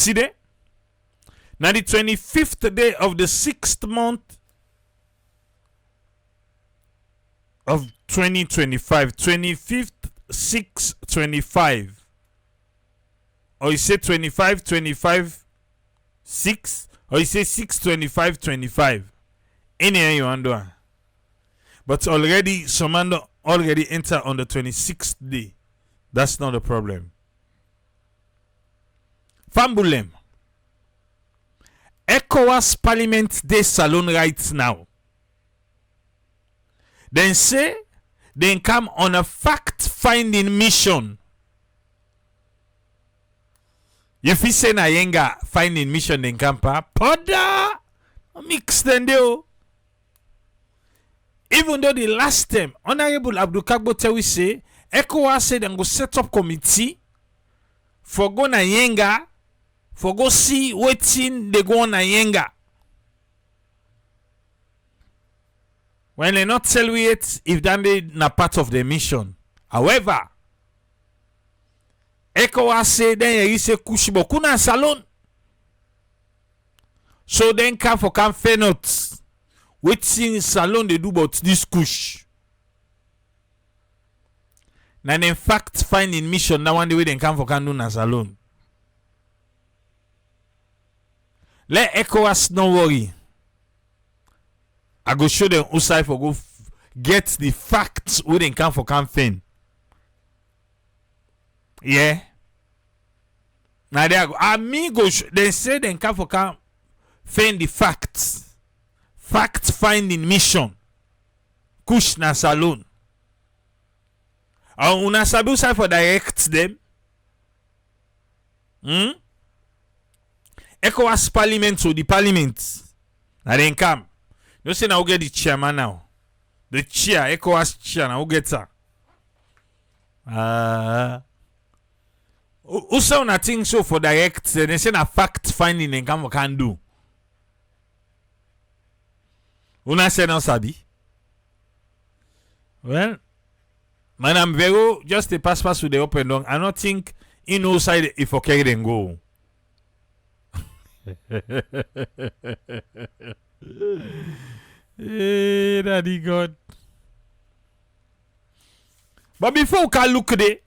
today. Now the 25th day of the 6th month of 2025. 25th, 6, 25. Or you say 25, 25, 6. Or you say 6, 25, 25. Any you want to. But already, some man already enter on the 26th day. That's not a problem. Fambulem. ECOWAS Parliament Day Salon right now. Then say, then come on a fact-finding mission. If you say na yenga finding mission then campa, poda mix then do. Even though the last time, Honorable Abdul Kagbo Tewi say, ECOWAS said them go set up committee for go na yenga, for go see waiting they go na yenga. When they not tell we it, if that they na part of the mission. However, ECOWAS say then you say kushibo kuna salon. So then come for come fair notes. Waiting salon they do about this kush. Now in fact finding mission now one day they come for can do na salon. Let ECOWAS no worry. I go show them outside for go get the facts where they come for campaign. Yeah. Now they go. Amigos, they say they come for find the facts. Fact finding mission. Kush na salon. And una sabi outside for direct them. ECOWAS Parliament to the Parliament. Now they come. You say now get the chairman now. The chair, ECOWAS chair now get her. Who say una think so for direct? They say na fact finding and come can do. Una say no sabi. Well, Madam Vero just a pass with the open door. I don't think in no side if okay then go. Hey, Daddy God. But before we can look at it,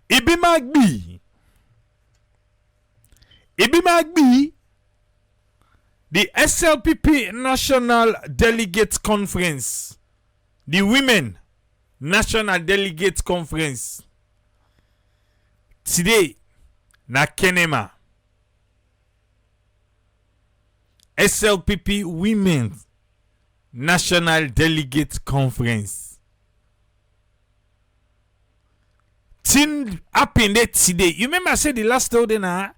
Ibi Magbi, the SLPP National Delegate Conference, the Women National Delegate Conference, today, na Kenema. SLPP Women National Delegate Conference. Thing happened there today. You remember I said the last day now,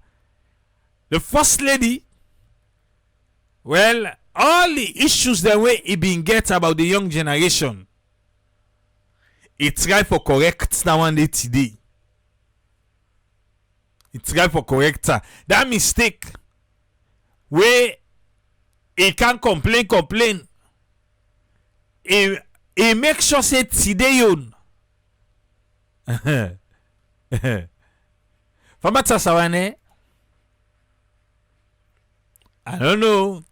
the First Lady, well, all the issues that way it been get about the young generation, it's right for correct now one day today. It's right for correct that mistake where he can't complain. He make sure say today you. Famata Sawane, I don't know,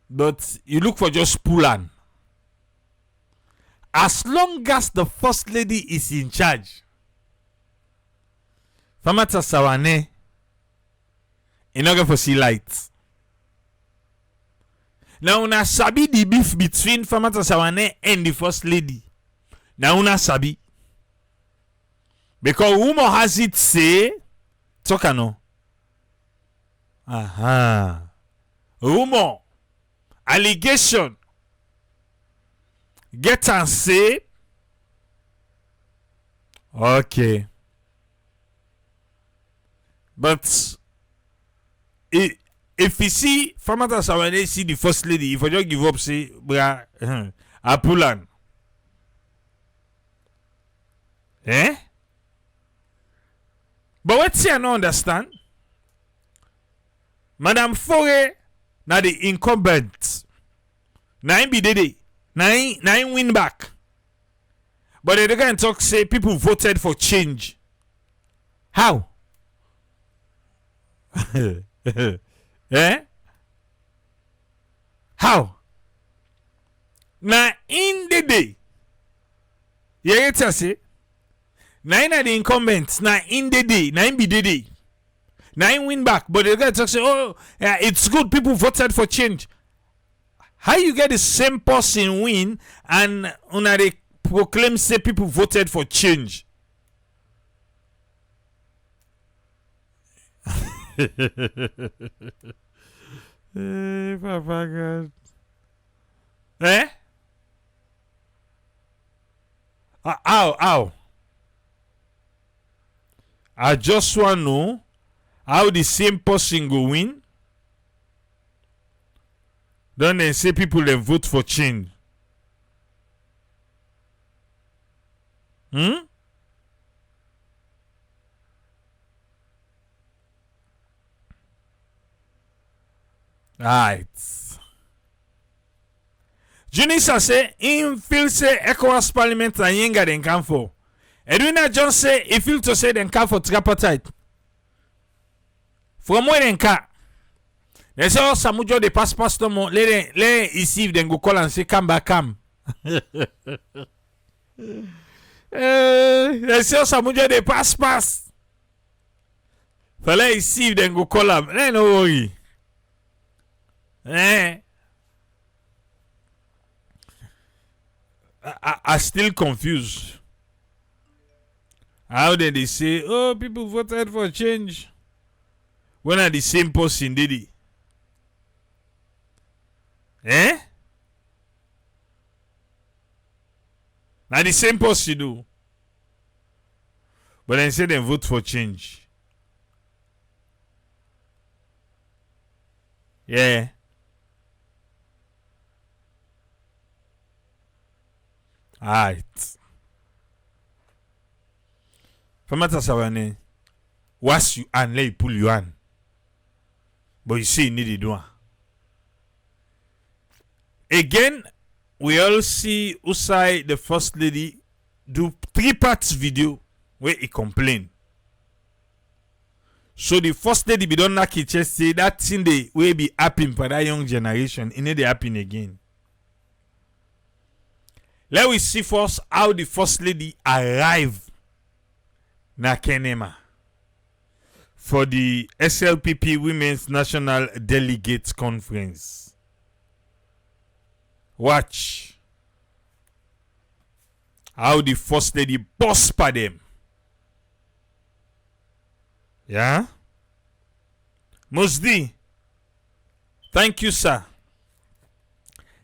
but you look for just Pulan. As long as the First Lady is in charge, Famata Sawane, you're not going to see lights. Now, una sabi the beef between Famata Sawane and the First Lady. Now, una sabi. Because rumor has it say, Tokano. Rumor, allegation, get and say, okay. But if you see Famata Sawane see the First Lady, if I just give up, say, I pull on. Eh? But what say I don't understand? Madam Fore, now the incumbent. Now be dede. Now win back. But they can talk say people voted for change. How? Eh? How? Na in the day. You get to say? Na in the incumbents, na in the day, na in be the day. Na in win back. But you get to say, oh, yeah, it's good people voted for change. How you get the same person win and una they proclaim say people voted for change? Hey, Papa God. Eh? How? I just want to know how the same person go win. Then they say people then vote for change. Right. Junisa say him feel say ECOWAS Parliament and yenga den come for. Edwina John say he feel to say den come for tripartite. From where den come? They say, oh, Samujo, they pass to mo. Let receive, then go call and say, come back, come. They say, oh, Samujo, they pass. For let receive, then go call them. Let no worry. I still confused. How did they say, oh, people voted for change? When are the same person did it? Now the same person do. But then say they vote for change. Yeah. Alright. Famata Sawane. Was you and let you pull you on. But you see you need it doing. Again, we all see Usai, the first lady, do 3 parts video where he complain. So the first lady be don't knock it chest say that thing they will be happening for that young generation. It need to happen again. Let we see first how the first lady arrived na Kenema for the SLPP Women's National Delegates Conference. Watch how the first lady boss by them. Yeah? Musdi, thank you, sir.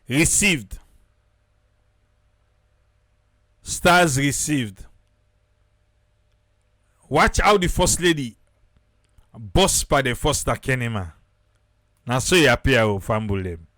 Received. Stars received. Watch how the first lady boss by the first Kenema. Now so you appear to fumble them.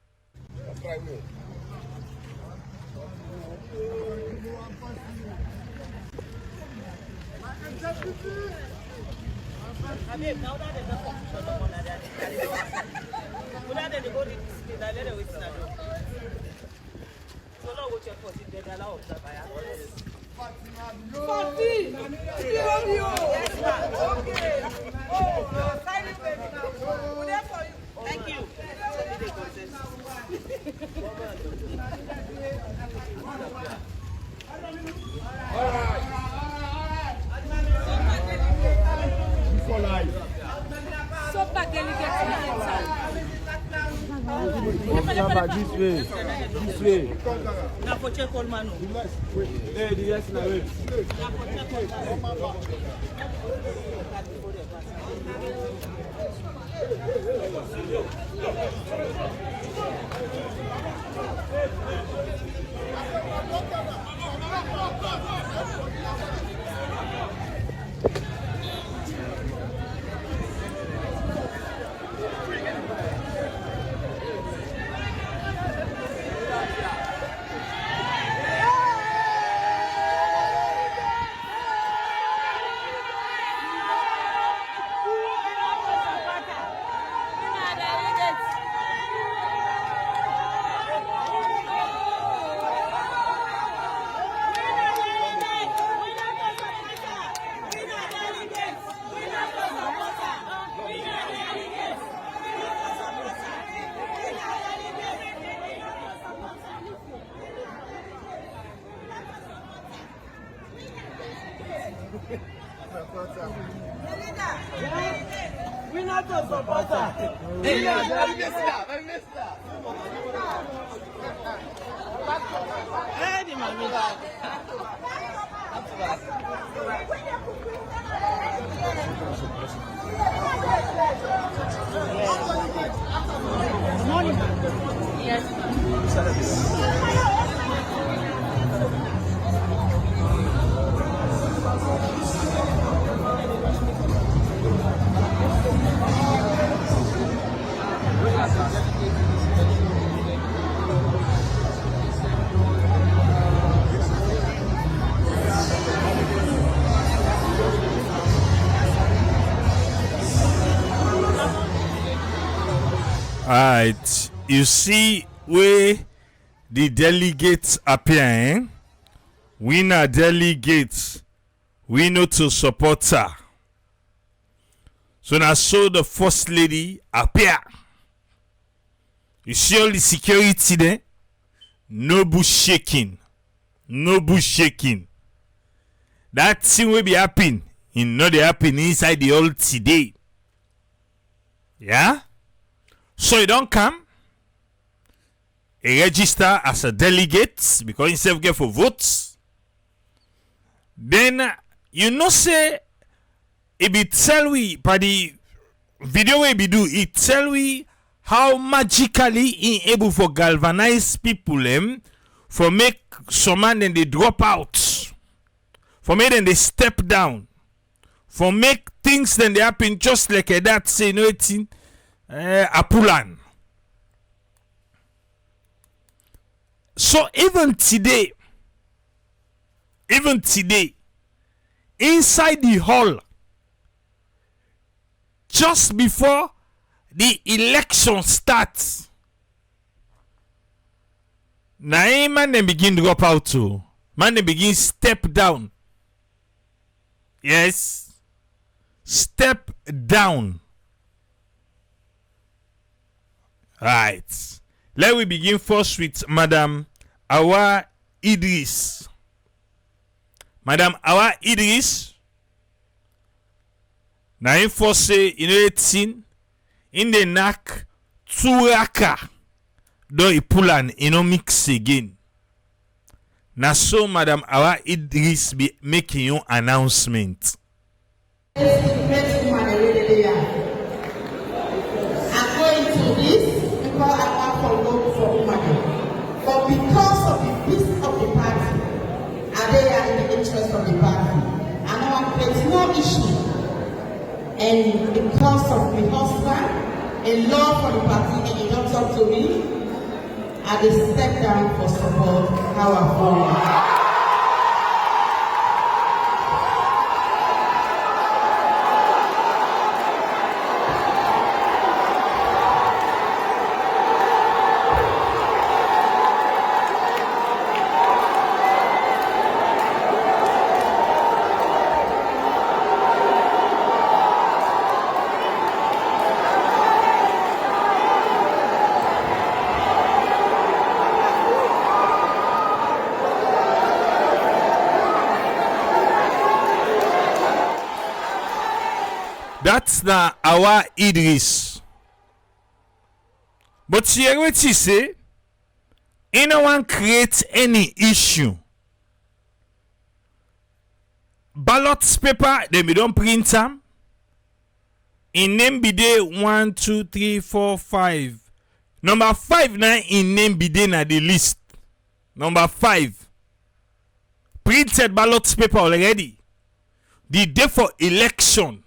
Thank you. This way. Na poche kolmano. Hey, yes, na wait. We not a supporter. Alright, you see where the delegates appear, eh? We not delegates, we know to support her. So now so the first lady appear. You see all the security there? No bush shaking. No bush shaking. That thing will be happening. You know they happen inside the hall today. Yeah? So you don't come, you register as a delegate because you self get for votes. Then you know say it be tell we by the video we be do it tell we how magically he able for galvanize people for make some man then they drop out, for make them they step down, for make things then they happen just like that say no thing. Apulan. So even today, inside the hall, just before the election starts, now man then begin drop out too. Man then begin step down. Yes, step down. Right. Let we begin first with Madam Awa Idris. Madam Awa Idris. Now in first say in 18 in the neck 2 raka do I pull an mix again. Now so Madam Awa Idris be making your announcement. But because of the peace of the party, and they are in the interest of the party, and our there's no issue. And because of the husband, a love for the party, and you don't talk to me, I will step down for support. How I feel. That's the Awa Idris. But here what she say, no one create any issue. Ballot paper, they don't print them. In name be day 1, 2, 3, 4, 5. Number 5 now in name be day na the list. Number 5. Printed ballot paper already. The day for election.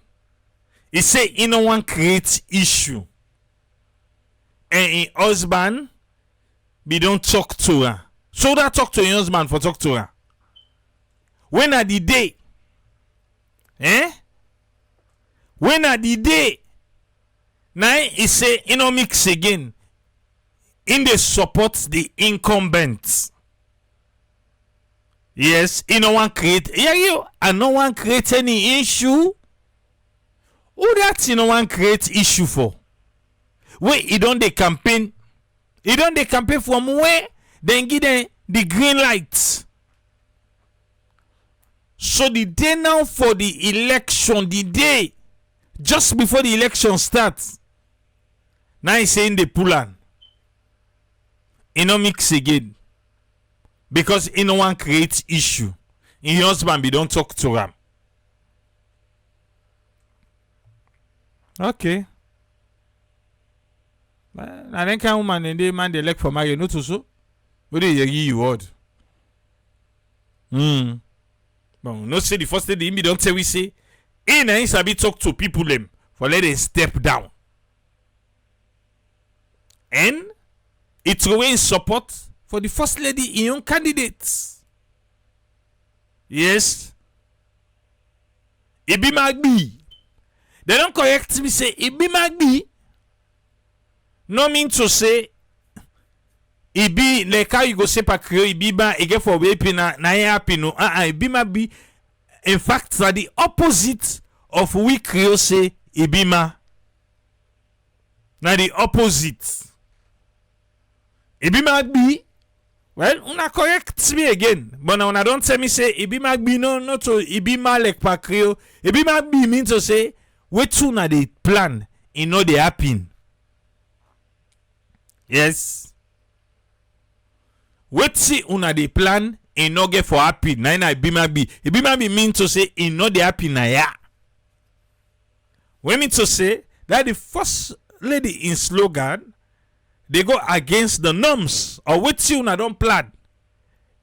He say no one create issue. And in husband be don't talk to her. So that talk to your husband for talk to her. When are the day? When are the day? Now he say no mix again. In the support the incumbents. Yes, no one create. Yeah, you and no one create any issue. Who that no one create issue for? Wait, he don't the campaign. He don't the campaign from where? Then give them the green lights. So the day now for the election, the day just before the election starts, now he's saying they pull on. He no mix again. Because he no one create issue. In husband be don't talk to him. Okay. I think a woman and the man they elect for marriage, not so. What do you word? Bon, no say the first lady me don't say we say. In and sabi talk to people them for let them step down. And it's away in support for the first lady in own candidates. Yes. It be Magbi. They don't correct me say it be Magbi. No mean to say it be like how you go say pa Creole it be ba again for we na happy no it be Magbi. In fact that the opposite of we Creole say it be ma. Now the opposite. It be Magbi. Well, una correct me again. But now una don't tell me say it be Magbi no not to it be ma like pa Creole. It be Magbi mean to say wait soon na the plan in know they happen. Yes. Wait see una the plan in no get for happy. Na be Magbi. It be Magbi mean to say in know they happy na ya. When mean to say that the first lady in slogan they go against the norms or wait see una don't plan.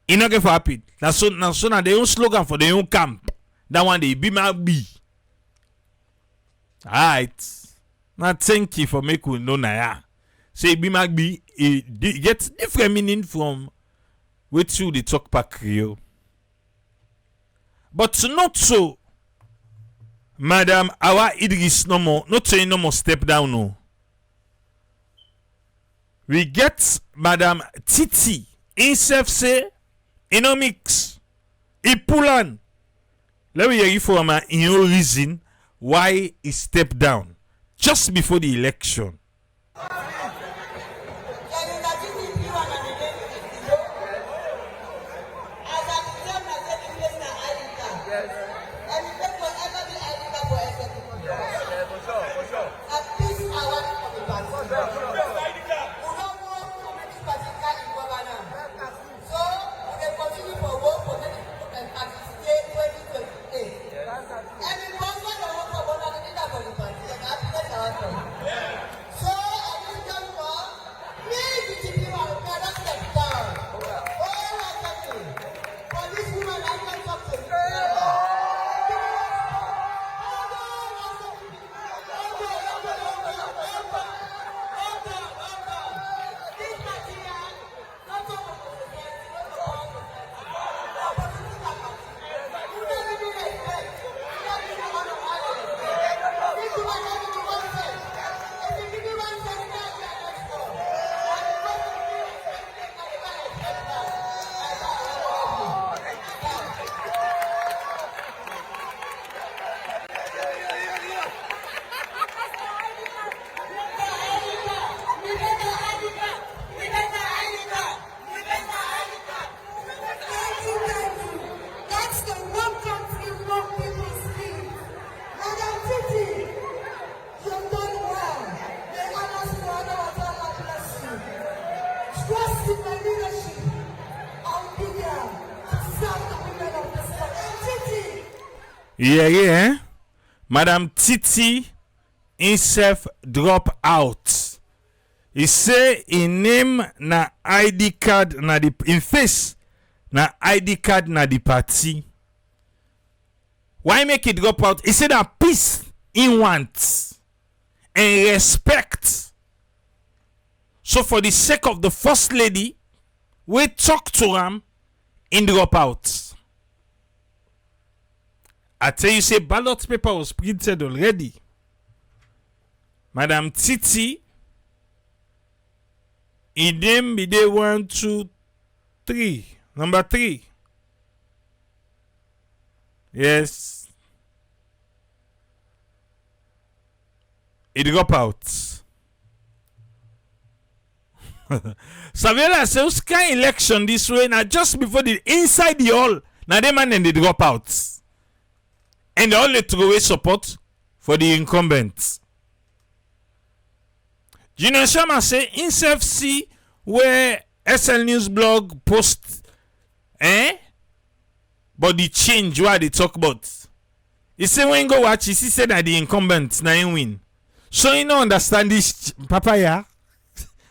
In no get for happy. Na so na their own slogan for their own camp. That one they be Magbi. Alright. Now thank you for making we know na ya. Say be Magbi it gets different meaning from what you the talk pa Creole. But not so. Madam Awa Idris no more, not saying no more step down no. We get Madam Titi himself say in no mix. He pull on. Let me hear you for my in reason why he stepped down just before the election. Yeah. Madam Titi himself drop out. He say in name na ID card na the in face na ID card na the party. Why make it drop out? He said that peace in wants and respect. So for the sake of the first lady, we talk to him in drop out. I tell you, say ballot paper was printed already. Madam Titi, in them be day 1, 2, 3. Number 3. Yes. It drop out. Savela says, sky election this way now just before the inside the hall. Now they man and they drop out. And they only throw away support for the incumbents. Junior Sharma say himself see where SL News blog post but the change what they talk about. He say when you go watch, he see that the incumbents na him win. So you don't understand this papaya.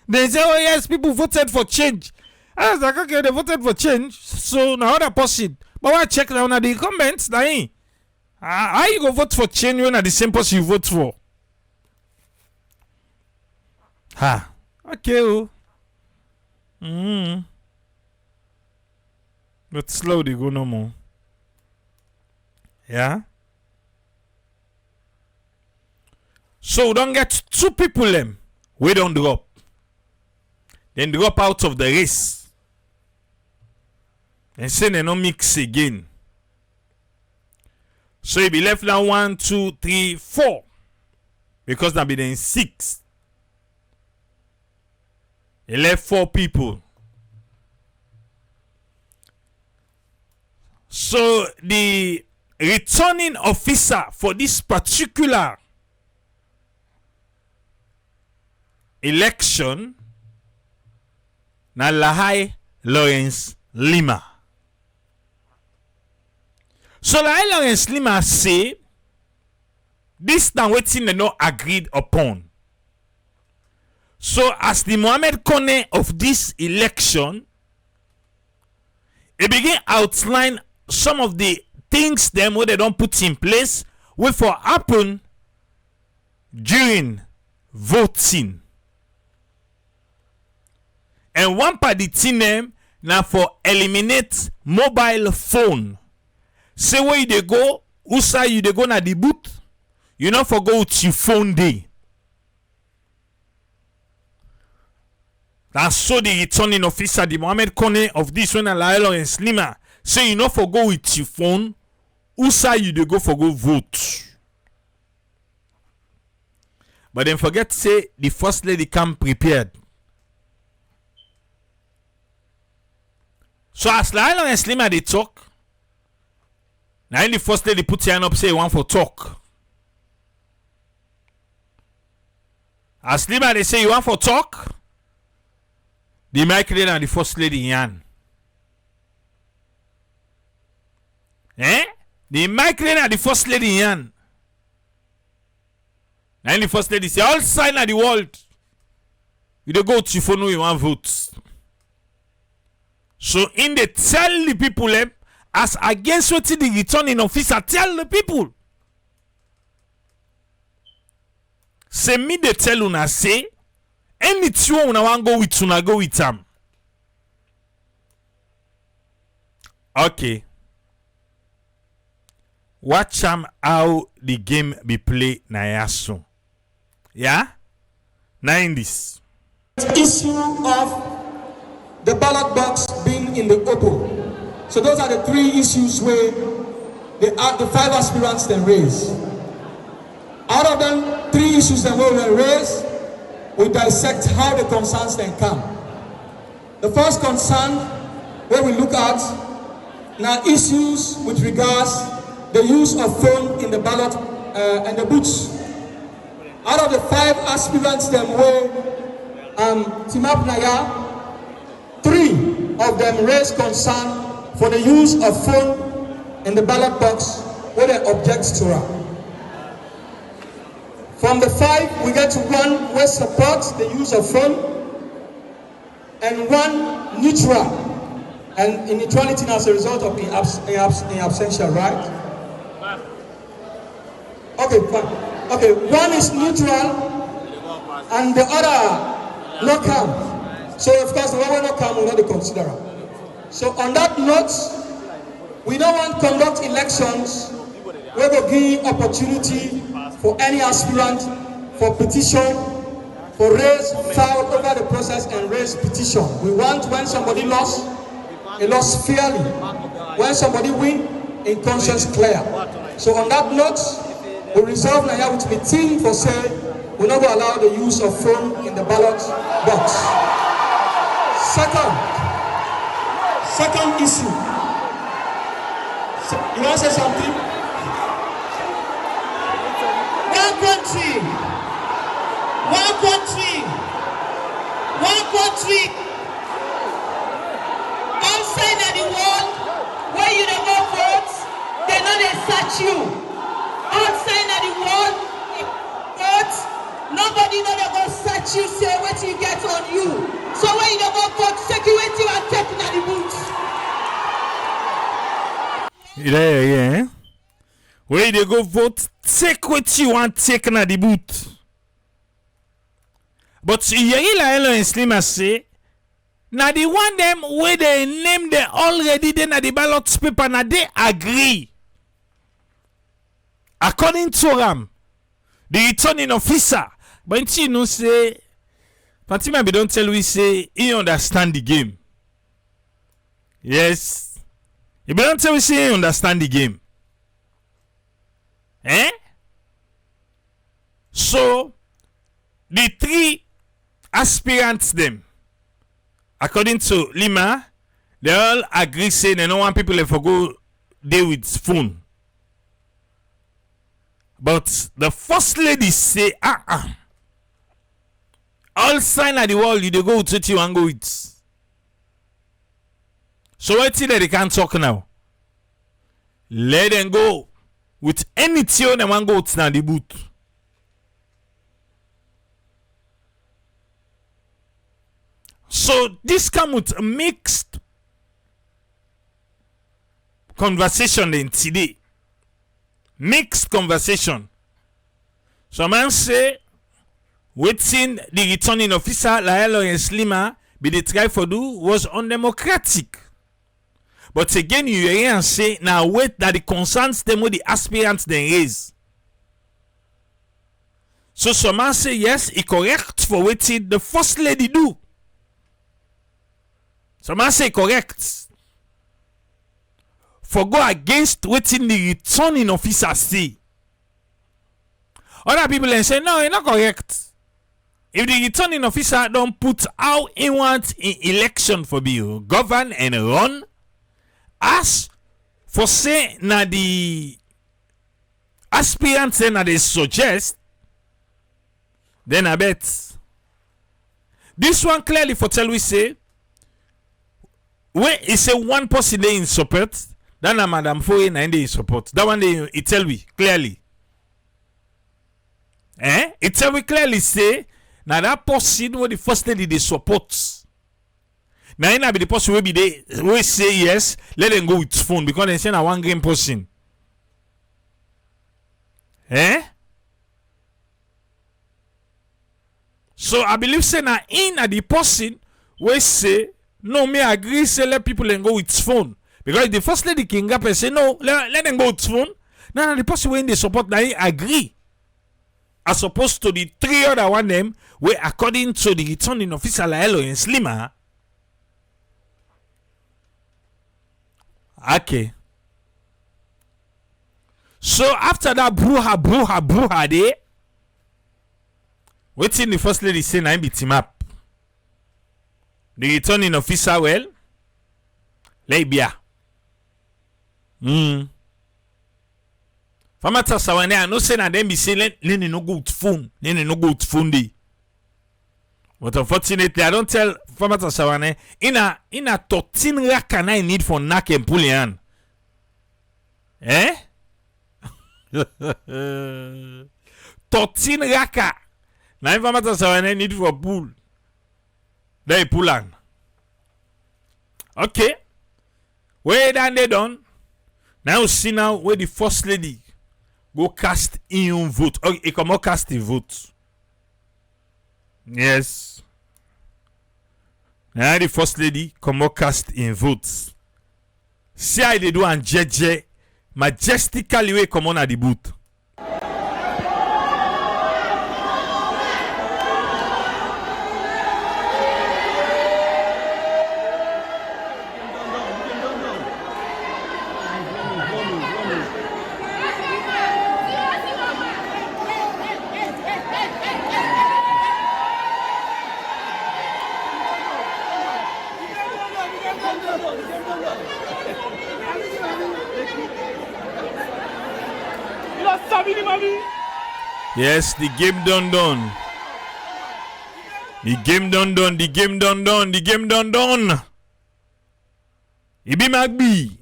They say, oh yes, people voted for change. I was like, okay, they voted for change. So now other person. But when I check now the incumbents, na him. How you go vote for change when at the same person you vote for? Ha. Okay. But slow they go no more. Yeah. So we don't get two people them. We don't drop. Then drop out of the race. And say they no mix again. So he be left now 1, 2, 3, 4. Because now be then 6. He left 4 people. So the returning officer for this particular election na Lahai Leema. So Lahai Leema say this now wetin they not agreed upon. So as the Mohammed Kone of this election, it begin outline some of the things them where they don't put in place will for happen during voting. And one party thing them now for eliminate mobile phone. Say where you dey go, who say you dey go na the booth, you not for go with your phone day. That's so the returning officer, the Mohammed Kone of this one, Lahai Leema, say you not for go with your phone, who say you dey go for go vote. But then forget say the first lady come prepared. So as Lahai Leema they talk, now the first lady put her hand up say you want for talk. As Leema they say you want for talk, the mic lady and the first lady yan. The mic lady and the first lady yan. Now the first lady say all sign of the world. You dey go to phone you want vote. So in the tell the people as against what the returning officer tell the people. Say me they tell una say anything una want go with una go with them. Okay. Watch how the game be play na yaso. Yeah? Now in this. Issue of the ballot box being in the open. So those are the 3 issues where the 5 aspirants then raise. Out of them, 3 issues that were raised, we dissect how the concerns then come. The first concern where we look at now issues with regards the use of phone in the ballot and the booths. Out of the 5 aspirants then were Timap Naya, 3 of them raised concern for the use of phone in the ballot box where they object to her. From the 5, we get to 1 where supports the use of phone and 1 neutral. And in neutrality as a result of in absentia, right? Okay, fine. Okay, 1 is neutral and the other not come. So of course the one will not come will not be considered. So on that note, we don't want to conduct elections where we give opportunity for any aspirant for petition, for raise foul over the process and raise petition. We want when somebody lost, he lost fairly. When somebody win, in conscience clear. So on that note, we resolve now with the team for say we not allow the use of phone in the ballot box. Second issue. You want to say something? One country. One country. One country. Outside of the world, where you don't go vote, they know they search you. Outside of the world, vote, nobody know they go search you, say what you get on you. So when you don't go vote, security are taking at the boots. Yeah. Where they go vote, take what you want taken at the boot. But Leone and Leema say, now the one them where they name they already then at the ballot paper, now they agree. According to them, the returning officer, but you know say, Fatima be don't tell we say he understand the game. Yes. He don't tell we say he understand the game. So the three aspirants them, according to Leema, they all agree say they don't want people to go there with phone. But the first lady say, all sign at the wall you they go with what you want go with. So what that they can't talk now? Let them go with anything they want go to the booth. So this come with a mixed conversation in today. Mixed conversation. Some man say waiting the returning officer Lahai and Leema be the try for do was undemocratic. But again you hear and say now wait that the concerns them with the aspirants they raise. So some man say yes, it correct for waiting the first lady do. Some man say correct. For go against waiting the returning officer say. Other people say no, it's not correct. If the returning officer don't put how he wants in election for be govern and run, as for say na the aspirants na they suggest, then I bet this one clearly for tell we say when he say one person they in support, then a Madam Foye na in support. That one they it tell we clearly. It tell we clearly say now that person where the first lady they support. Now it be the person will be they will say yes, let them go with phone because they say na one game person. So I believe say na in at the person will say no, me agree say let people and go with phone. Because the first lady king up and say no, let them go with phone. Now the person when they support now agree. As opposed to the three other one them where according to the returning officer Lahai and Leema. Okay. So after that bruha day, waiting the first lady say na be team up. The returning officer well, Leibia. Famata sawane I no say na them be say let no go with phone. Let no go with phone day. But unfortunately I don't tell Famata sawane in a 13 raka na need for knack and pull yan. 13 raka. Na Famata sawane need for pull. They pull on. Okay. Where then they done? Now see now where the first lady go cast in vote. Okay, it come out cast in vote. Yes. Now the first lady come out cast in votes. See how they do and jeje majestically way come on at the booth. Yes, the game done. The game done. The game done. The game done. Ibi Magbi.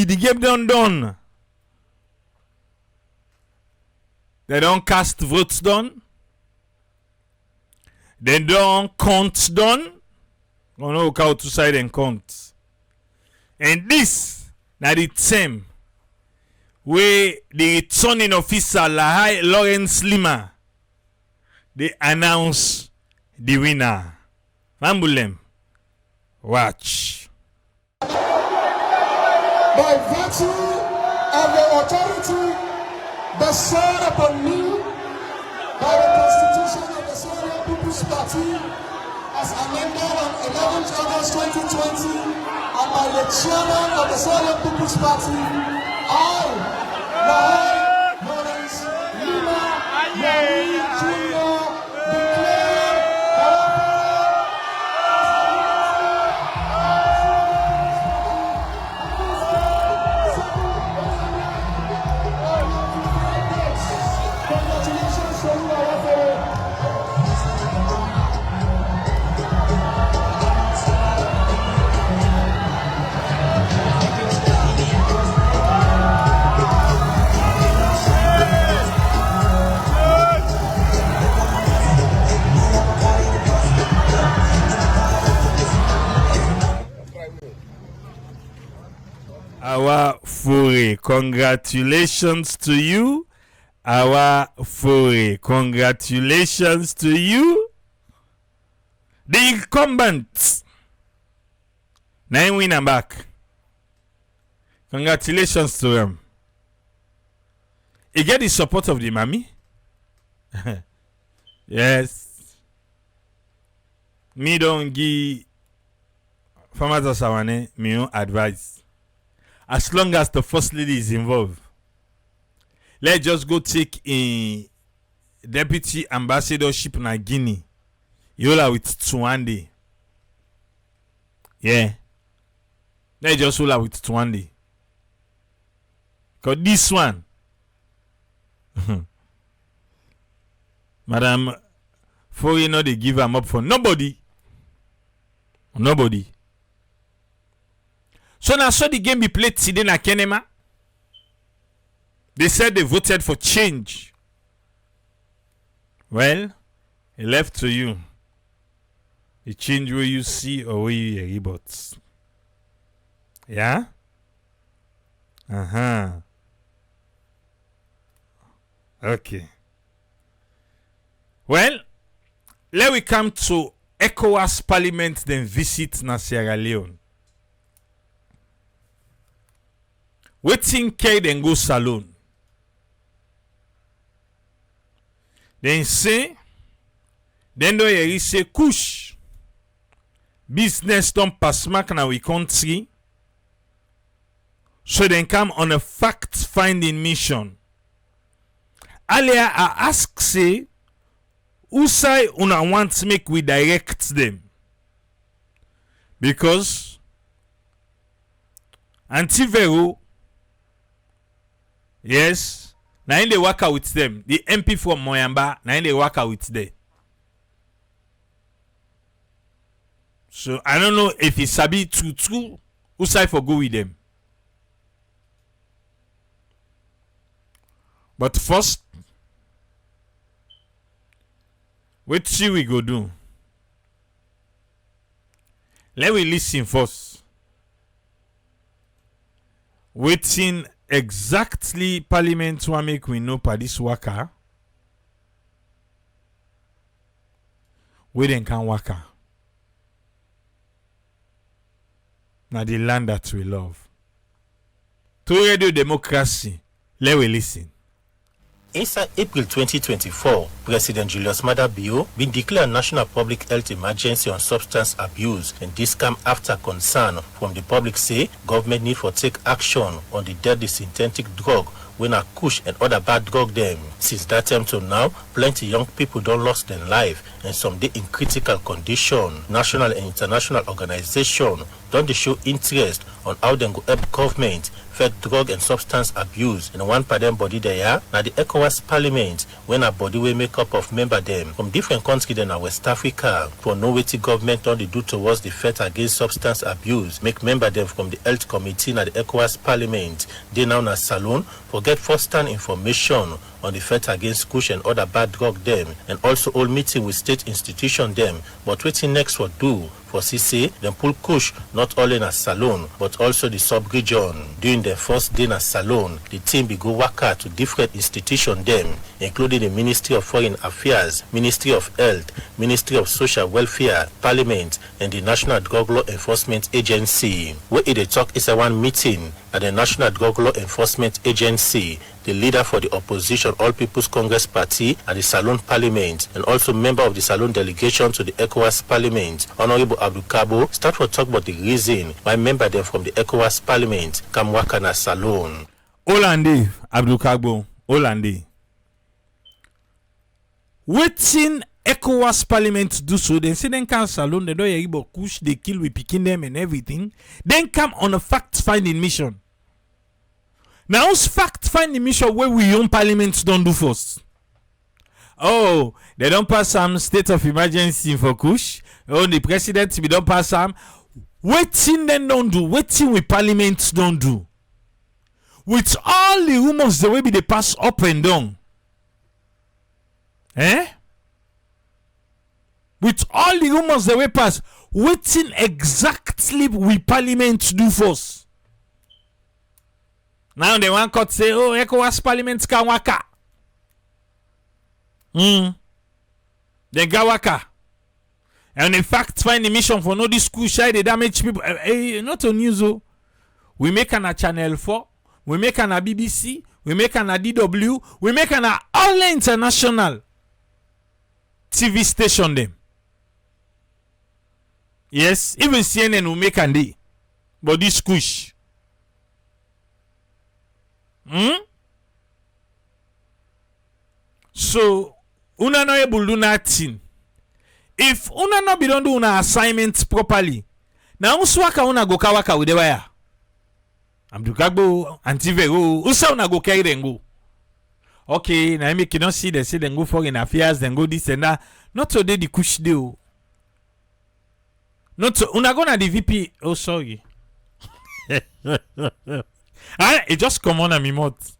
The game done. They don't cast votes done. They don't count done. I know how to side and count. And this, now the same where the returning officer Lahai Lawrence Leema, they announce the winner. Mambulem, watch. By virtue of the authority bestowed upon me by the Constitution of the Sovereign People's Party as amended on 11th August 2020 and by the chairman of the Sovereign People's Party, I, Lahai Lawrence Leema, Jr., declare congratulations to you, Our Fure, congratulations to you. Our Fure, congratulations to you. The incumbent. 9 winner back. Congratulations to him. He get the support of the mommy. Yes. Me don't give Farmers Sawane me own advice. As long as the first lady is involved, let's just go take a deputy ambassadorship in Guinea. You'll with Twande. Yeah. Let's just roll with Twande. Because this one, Madam, for you know they give them up for nobody. Nobody. So now the game be played today na Kenema. They said they voted for change. Well, it left to you. The change where you see or where you hear about. Yeah? Okay. Well, let we come to ECOWAS Parliament then visit na Sierra Leone. Waiting K then go salon. Then say, then do you say kush. Business don't pass mark na we country. So then come on a fact-finding mission. Earlier I ask say, who say una want to make we direct them? Because Antivero, yes, now in the work out with them. The MP from Moyamba, now in the work out with them. So I don't know if it's sabi true, who say for go with them. But first, what see we go do? Let we listen first. Waiting exactly Parliament want make we know for this worker. We then can worker. Now the land that we love. To radio democracy, let we listen. Inside April 2024, President Julius Maada Bio been declared national public health emergency on substance abuse, and this come after concern from the public say government need for take action on the deadly synthetic drug when a kush and other bad drug them. Since that time to now, plenty young people don't lost their life and some dey in critical condition. National and international organization don't they show interest on how they go help government fight drug and substance abuse. And one part them body they are now the ECOWAS Parliament when a body will make up of member them from different countries in West Africa for know what the government don't they do towards the fight against substance abuse. Make member them from the health committee na the ECOWAS Parliament. They now na salon for get first-hand information on the fight against kush and other bad drug them, and also all meeting with state institution them. But waiting next for do for CC them pull kush not only in a salon but also the sub-region. During their first day in a salon, the team be go waka to different institution them, including the Ministry of Foreign Affairs, Ministry of Health, Ministry of Social Welfare, Parliament, and the National Drug Law Enforcement Agency. Where they talk is a one meeting at the National Drug Law Enforcement Agency. The leader for the opposition All People's Congress Party at the Salon Parliament, and also member of the Salon delegation to the ECOWAS Parliament, Honorable Abdul Kabo, start to talk about the reason why member them from the ECOWAS Parliament come work on a salon. Olande, Abdul Kabo, Olande. Waiting ECOWAS Parliament do so, then say then come salon, they don't hear about kush, they kill, we picking them and everything. Then come on a fact-finding mission. Now, who's fact-finding mission where we own parliament don't do first? Oh, they don't pass some state of emergency for kush. Oh, the president, we don't pass some. Waiting then don't do. Waiting with parliament don't do. With all the rumors the way they pass up and down. With all the rumors the way pass, waiting exactly with parliament do first. Now they want to say, oh, ECOWAS Parliament can waka. Then go waka. And in fact, find the mission for no this school shy, they damage people. Not on news, oh. We make an a Channel 4, we make an a BBC, we make an a DW, we make an a all international TV station them. Yes, even CNN will make an day. But this squish. So, una no able do nothing. If una no be don't do una assignment properly, now uswaka una go kawaka with the wire. Abdul Kagbo, Antivero, usa una go carry them go. Okay, now I make you not see they say then go foreign affairs, then go this and that. Not today the kush deal. Not to, una go na the VP. Oh, sorry. It just come on a me mouth.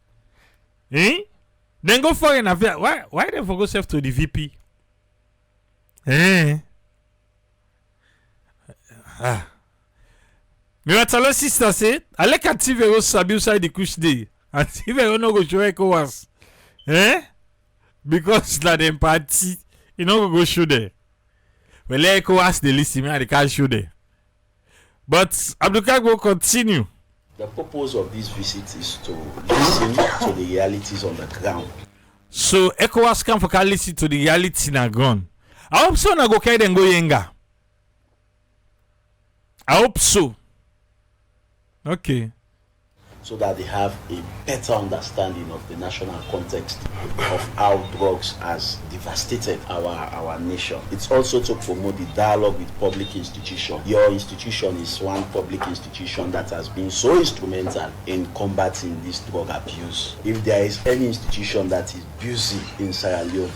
Then go for an affair. Why they for go self to the VP? Me what tell sister say, I like a TV sabi usai the kush day. And TV no go show ECOWAS. Because that them party, you know go show there. Well, ECOWAS they listen me and they can't show there. But Abdul will continue. The purpose of this visit is to listen to the realities on the ground. So ECOWAS come for listen to the reality na ground. I hope so na go carry them go yenga. I hope so. Okay. So that they have a better understanding of the national context of how drugs has devastated our nation. It's also to promote the dialogue with public institutions. Your institution is one public institution that has been so instrumental in combating this drug abuse. If there is any institution that is busy in Sierra Leone,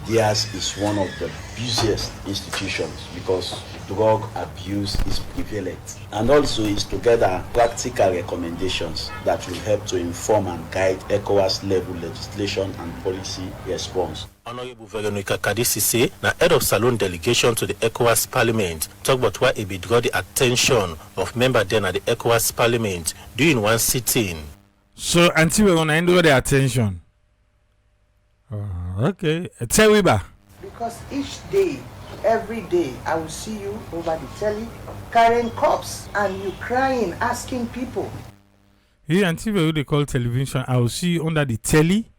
theirs is one of the busiest institutions because drug abuse is prevalent, and also is together practical recommendations that will help to inform and guide ECOWAS level legislation and policy response. Honorable Veronica Kadisi say, na head of Salon delegation to the ECOWAS Parliament, talk about why it be draw the attention of member then at the ECOWAS Parliament during one sitting. So until we're gonna draw the attention. Okay, tell me back. Because each day, every day, I will see you over the telly carrying cups and you crying, asking people. Here until what they call television, I will see you under the telly.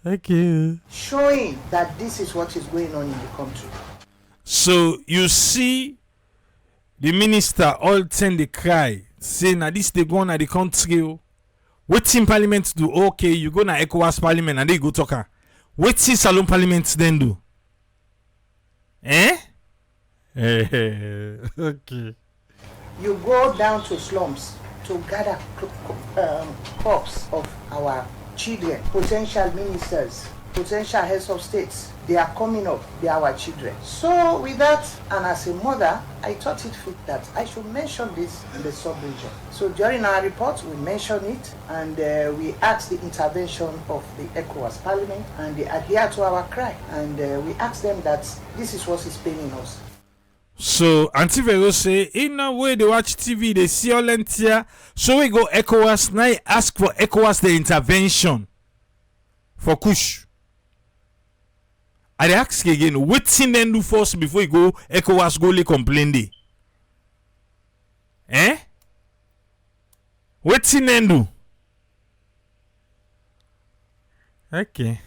Okay. showing that this is what is going on in the country. So you see the minister all send the cry, say now this they go on at the country. Waiting parliament do okay, you go na ECOWAS parliament and they go talk. Waiting Salon parliament then do. Okay. You go down to slums to gather corpse of our children, potential ministers, potential heads of states. They are coming up, they are our children. So with that, and as a mother, I thought it fit that I should mention this in the sub-region. So during our report, we mentioned it, and we asked the intervention of the ECOWAS Parliament, and they adhere to our cry. And we asked them that this is what is paining us. So Auntie Vero say, in a way they watch TV, they see all here. So we go ECOWAS, now ask for ECOWAS the intervention for Kush. I ask again, waiting then do first before you go ECOWAS go complain day. Waiting then do. Okay.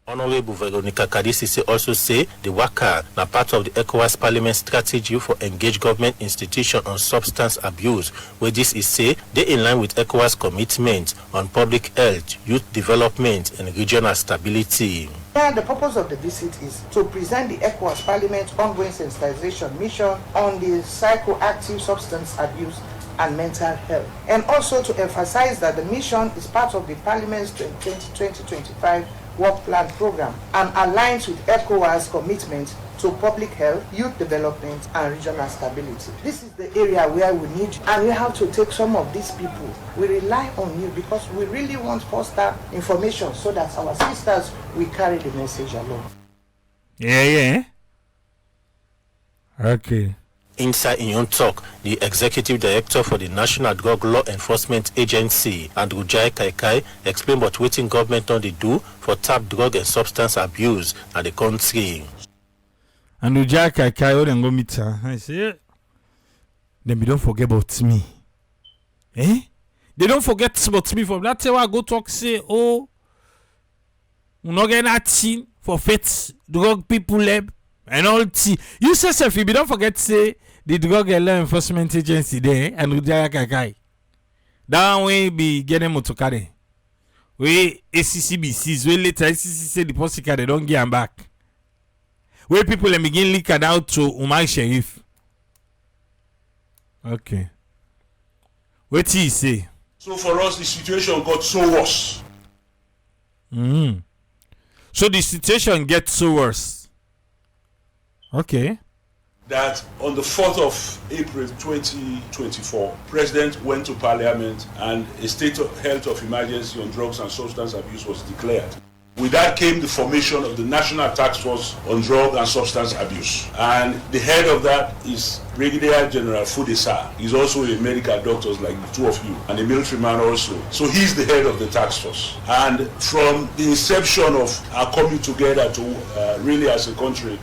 Honorable Veronica Kadisisi also say the WACA na part of the ECOWAS Parliament strategy for engage government institution on substance abuse, where this is say they in line with ECOWAS commitment on public health, youth development and regional stability. The purpose of the visit is to present the ECOWAS Parliament ongoing sensitization mission on the psychoactive substance abuse and mental health, and also to emphasize that the mission is part of the Parliament's 2020-25 work plan program and aligns with ECOWAS commitment to public health, youth development and regional stability. This is the area where we need you, and we have to take some of these people. We rely on you because we really want first-hand information so that our sisters will carry the message along. Yeah. Okay. Inside in your talk, the executive director for the National Drug Law Enforcement Agency, Andrew Jai Kaikai, explained what waiting government on they do for tap drug and substance abuse at the country. Andrew Jai Kaikai, then go meet her. I say, then we don't forget about me. They don't forget about me. From that time I go talk say, oh, we not get nothing for feds, drug people lab. And all tea. You say self, you don't forget to say the Drug and Law Enforcement Agency there and Ujaya Kakai. That way be getting motokare. We ACCBCs, we later ACC say the post they don't get them back. Where people begin leak out to Umar Sheriff. Okay. What he say? So for us, the situation got so worse. So the situation gets so worse. Okay. That on the 4th of April 2024, President went to Parliament and a state of health of emergency on drugs and substance abuse was declared. With that came the formation of the National Task Force on Drug and Substance Abuse. And the head of that is Brigadier General Fudesa. He's also a medical doctor like the two of you, and a military man also. So he's the head of the task force. And from the inception of our coming together to really as a country,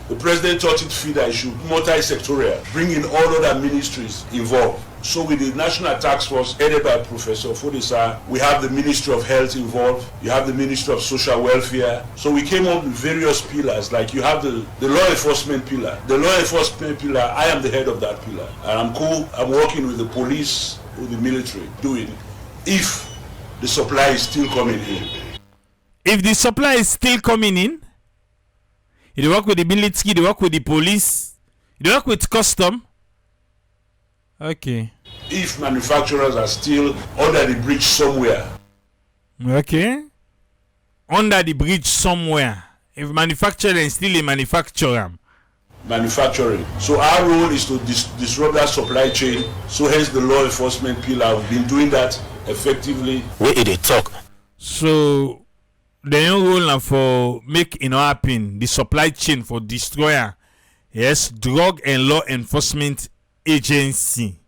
the president thought it fit that it should multi-sectorial, bring in all other ministries involved. So with the National Task Force headed by Professor Fodesa, we have the Ministry of Health involved, you have the Ministry of Social Welfare. So we came up with various pillars, like you have the law enforcement pillar. The law enforcement pillar, I am the head of that pillar. And I'm working with the police, with the military, doing if the supply is still coming in. If the supply is still coming in, you work with the military, you work with the police, you work with custom. Okay. If manufacturers are still under the bridge somewhere. Okay. Under the bridge somewhere. If manufacturer is still a manufacturer. Manufacturing. So our role is to disrupt that supply chain. So hence the law enforcement pillar. We've been doing that effectively. Where they talk. So the new rule now for make happen the supply chain for destroyer. Yes, Drug and Law Enforcement Agency.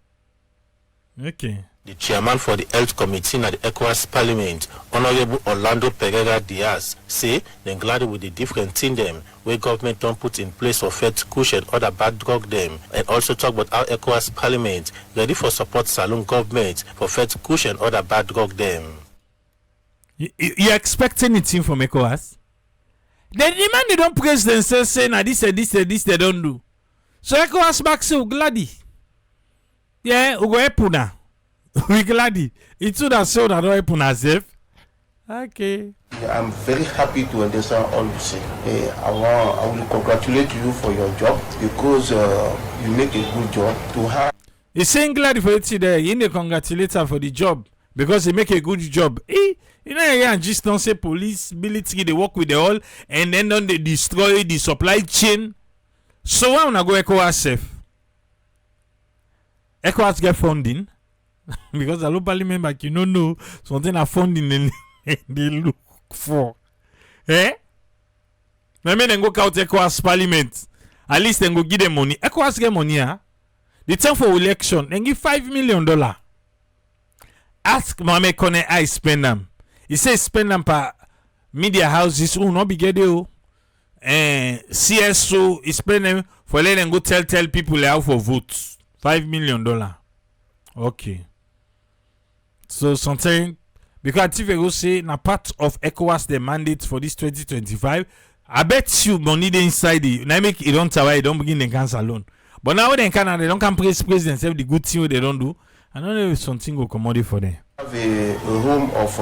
Okay. The chairman for the Health Committee at the ECOWAS Parliament, Honorable Orlando Pereira Diaz, say they're glad with the different thing them where government don't put in place for fet kush and other bad drug them, and also talk about how ECOWAS Parliament ready for support saloon government for fet kush and other bad drug them. You expect anything from ECOWAS? The demand they don't praise themselves saying this they don't do. So ECOWAS back say gladi. Yeah, we go epuna. We gladi. It's so that so that don't epuna safe. Okay. Yeah, I'm very happy to understand all you say. I will congratulate you for your job because you make a good job to have. He's saying glad for it there. You need to congratulate her for the job because he make a good job. You know, yeah, just don't say police, military, they work with the all, and then don't they destroy the supply chain. So why wanna go ECOWAS safe? ECOWAS get funding because the local parliament like you don't know something are funding and they look for. Maybe then go count ECOWAS parliament. At least then go give them money. ECOWAS get money, huh? The time for election, then give $5 million. Ask Mohamed Kone I spend them. He says spend them per media houses who not be get you. CSO is spend them for let them go tell people how for votes. $5 million. Okay. So something because if you go say na part of ECOWAS the mandate for this 2025, I bet you money they inside the now make it don't tell don't begin the cancer alone. But now they can they don't come praise themselves the good thing they don't do. I don't know if something will come for them. Have a room of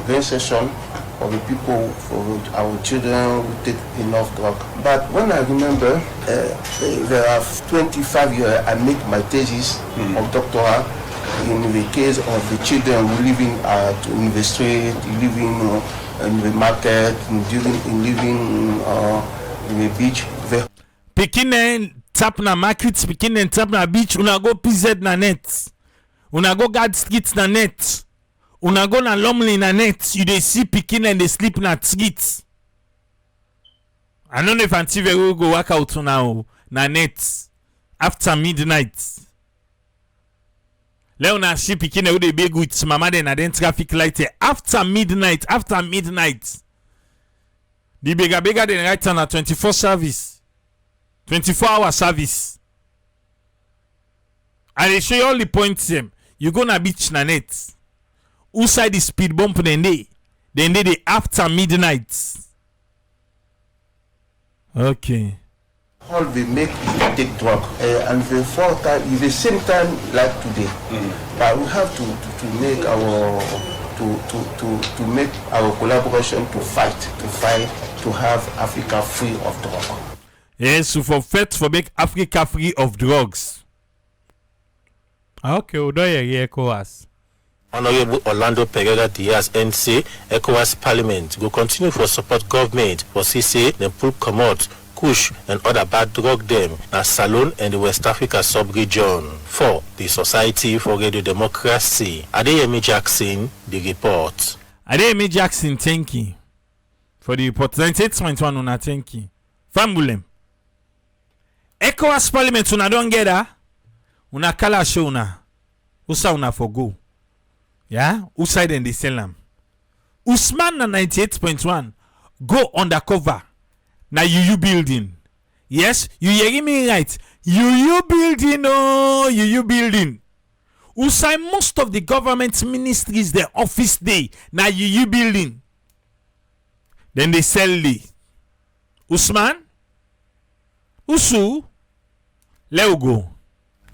game session for the people, for our children who take enough drug. But when I remember, there are 25 years I make my thesis of doctorate in the case of the children who living in the street, living in the market, living in the beach. Pekin tap na market, Pekin tap na beach, una go PZ na net. Una go guard streets na net. Una go na Lumley na net. You dey see Pekin and they sleep na streets. I don't know if Auntie Vero go work out now na net after midnight. Le una see Pekin who dey beg with mama then na then traffic light after midnight. The bega then right on a 24 service. 24-hour service. And they show you all the points them. You go na beach na net. Who side the speed bump then they after midnight. Okay. All we make is take drug and the fourth time is the same time like today. But we have to make our to make our collaboration to fight to have Africa free of drug. Yes, so for fight for make Africa free of drugs. Okay, we don't hear ECOWAS. Honorable Orlando Pereira Diaz NC, ECOWAS Parliament will continue for support government for CC, then pull Comot, Kush, and other bad drug them na Salone and the West Africa sub-region. For the Society for Radio Democracy, Adeyemi Jackson, the report. Adeyemi Jackson, thank you for the report. 98.1 una thank you. Fambulem. ECOWAS Parliament una don't get her. Una kala show una. Usa una for go. Yeah? Uside and they sell them. Usman na 98.1 go undercover. Na UU building. Yes, you hear me right. UU building, oh, UU building. Usai most of the government ministries, their office day, na UU building. Then they sell the Usman, Usu, let go.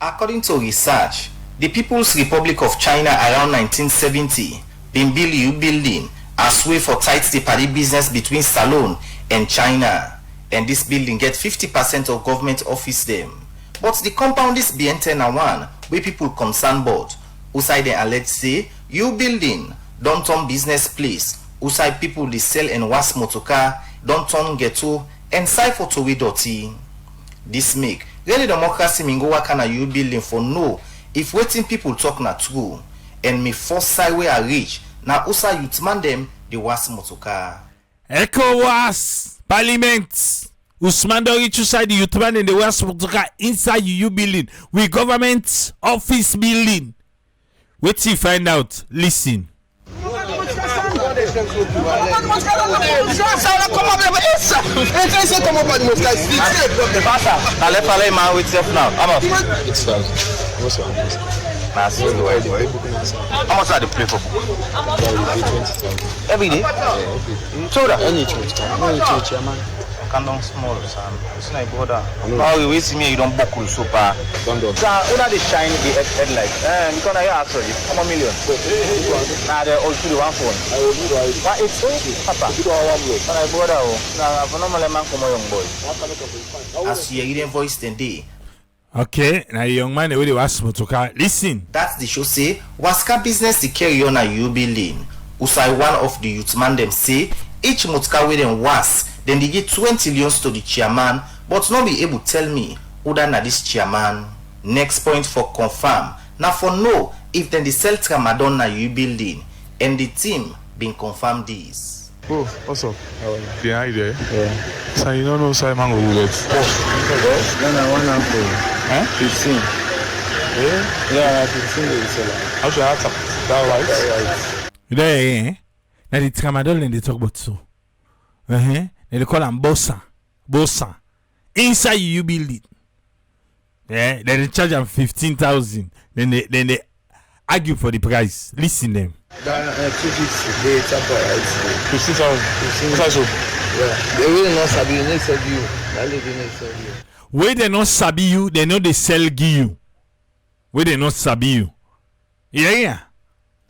According to research, the People's Republic of China around 1970 been build UU building as way for tight the party business between Salone and China, and this building get 50% of government office them. But the compound is BN10 where people concerned board. Usai they allege say UU building don't turn business place. Usai people they sell and wash motorcar don't turn ghetto and side for towe dirty. This make really democracy mingo wakana UU building for no if waiting people talk na true and me first side where I reach na usa youth man them the wash motorcar. ECOWAS Parliament. Usman don't reach inside the youth man and the wash motorcar inside UU building with government office building. Wait till you find out. Listen. Nah, see the way. How much are they play for? Every day? So that? Any church, man. Can down small, son. It's not border. Now you see me, you don't book super. Don't do. So, under the shine, the headlight. Because I ask you, how much million? Nah, they're all to the one phone. But it's Papa. But I border. Now, for normal man, come young boy. As you hear voice then day. Okay, now the young man already was motoka. Listen. That's the show say Waska business to carry on a UB lane. Usai one of the youth man them say each motoka with them was then they give 20 millions to the chairman, but not be able to tell me who than this chairman. Next point for confirm. Now for know if then they sell Tramadon na UB lane and the team been confirmed this. Oh, what's up? Behind there? Yeah. So you don't know Simon Roulette? Oh, no, I want to play. Huh? 15. Yeah, 15 days. How should I have that right? There, eh? Now the Tramadol and they talk about so. They call them Bossa. Inside you build it. Yeah, then they charge them 15,000. Then they argue for the price. Listen them. 2 weeks they tap right. 15,000. What's that? Yeah. They will not sabi you next of you. That lady next of you. Where they not sabi you, they know they sell you. Where they not sabi you. Yeah.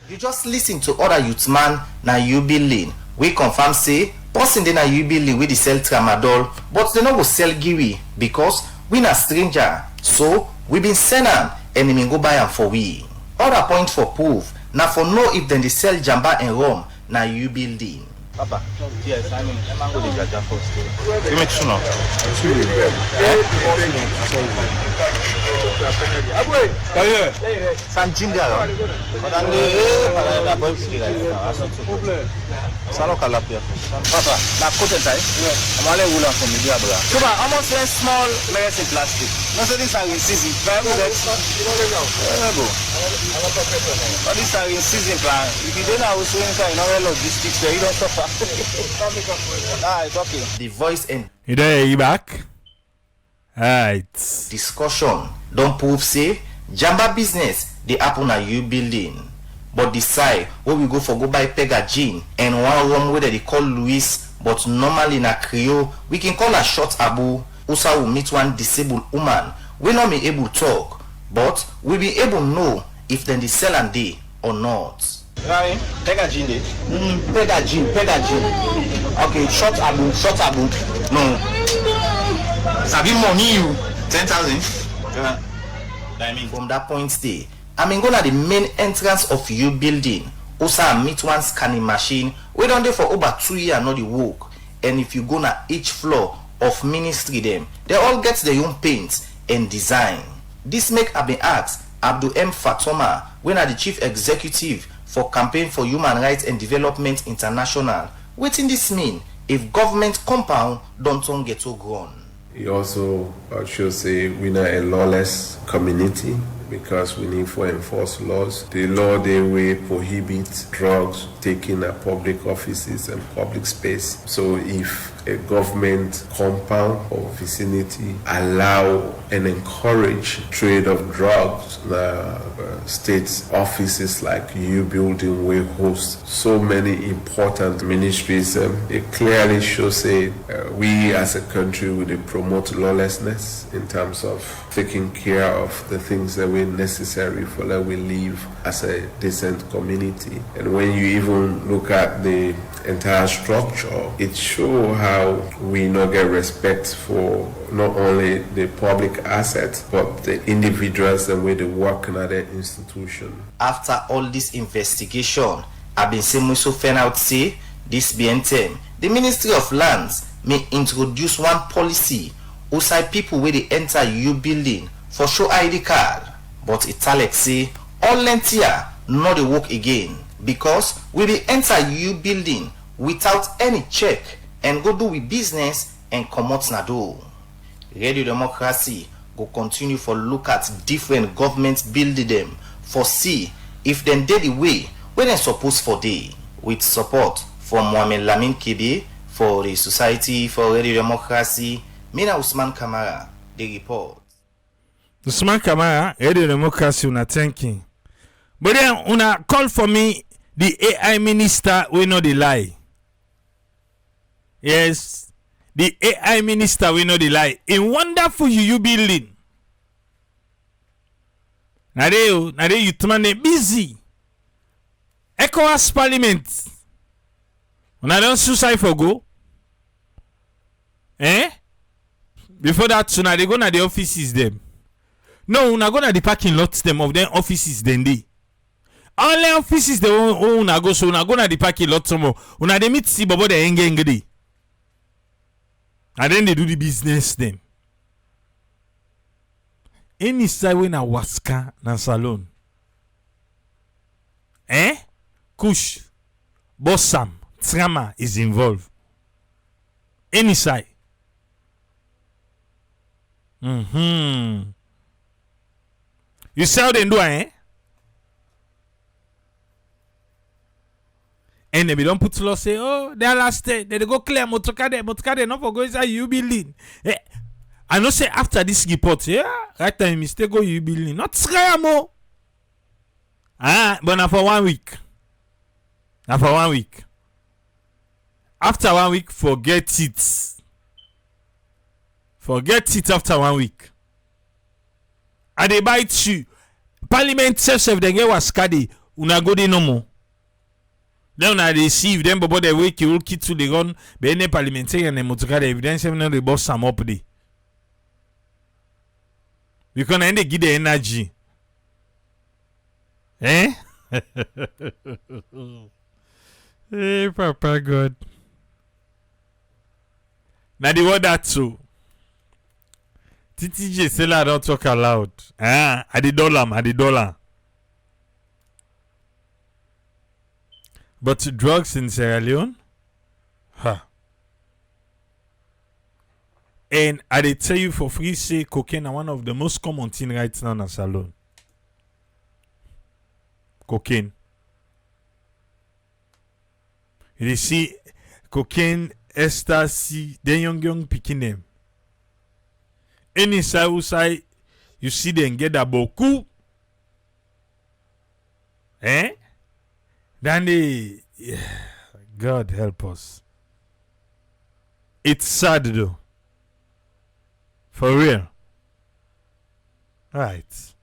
You just listen to other youth man na UB lane. We confirm say person they na UB lane we dey sell tramadol, but they no go sell giwi because we na stranger. So we been send am and they go buy am for we. Other point for proof na for know if then they sell jamba and rum na UB lane. Papa, yes, I mean, I'm going to get first. You make sure now. Some ginger. Papa, na kote tai. I'm only woolen from the Diabla. So, almost a small layers in plastic. No, so this are in season. But this are in season plan. If you don't know what's inside, you know logistics, you don't suffer. It's okay. The voice and you there, you back? Alright. Discussion don't prove say Jamba business they happen at you building. But decide where we go for go buy Pega Jean and one room where they call Louis, but normally in a Creole we can call a short Abu. Also will meet one disabled woman. We not be able to talk, but we be able to know if then they sell and they or not. Right? Pega Jean day. Pega Jean. Okay, short Abu. No. Sabi money you 10,000. Yeah. I mean from that point stay. I mean, go to the main entrance of you building. Also, meet one scanning machine. We don't there for over 2 years, not the work. And if you go to each floor of ministry, them they all get their own paint and design. This make I been asked Abdul M. Fatoma, when are the chief executive for Campaign for Human Rights and Development International. What in this mean if government compound don't get so grown? He also should say we are a lawless community because we need to enforce laws. The law they will prohibit drugs taken at public offices and public space. So if a government compound or vicinity allow and encourage trade of drugs, state offices like you building will host so many important ministries. It clearly shows we as a country will promote lawlessness in terms of taking care of the things that were necessary for that we live as a decent community. And when you even look at the entire structure, it shows how we not get respect for not only the public assets but the individuals and where they work in other institution. After all this investigation, I've been saying so fan out say this BNTM, the Ministry of Lands may introduce one policy outside people where they enter you building for show ID card. But Italic say all lentia not the work again because we will enter you building without any check and go do with business and come out na do. Radio Democracy go continue for look at different governments building them for see if them did the way where they supposed for day with support from Mohamed Lamin Kebe for the Society for Radio Democracy. Mina Usman Kamara, the report. Usman Kamara, Radio Democracy, una thanking. But then una call for me the AI minister we know the lie. Yes, the AI minister we know the lie. In wonderful you building. Now they you man busy. ECOWAS Parliament. Una don't suicide for go. Before that, so now they go to the offices them. No, una go to the parking lots them of them offices then they. Only offices they una go so una go to the parking lot some more. Una they meet see bobo the enge day. And then they do the business them. Any side when a waska na salon. Kush, Bossam, Trama is involved. Any side. You see how they do, And they don't put law say, oh, they are last day. They go clear motokade, not for going inside you building. I know say after this report, right time mistake go you building. Not scamo. But now for 1 week. After 1 week, forget it. Forget it after 1 week. And they bite you. Parliament self they get was skadi. Una go de no more. Then una receive them but the week you will keep to the run. Be any parliamentary and the motoka the evidence even the boss some up there. You can end give the energy. Hey, Papa God. Now the word that too. TTJ seller don't talk aloud. At the dollar. But drugs in Sierra Leone? And I they tell you for free say cocaine are one of the most common thing right now in salon. Cocaine. You see cocaine, ecstasy, then young picking them. Any side you see them get a beaucoup. Then they God help us. It's sad though. For real. Right.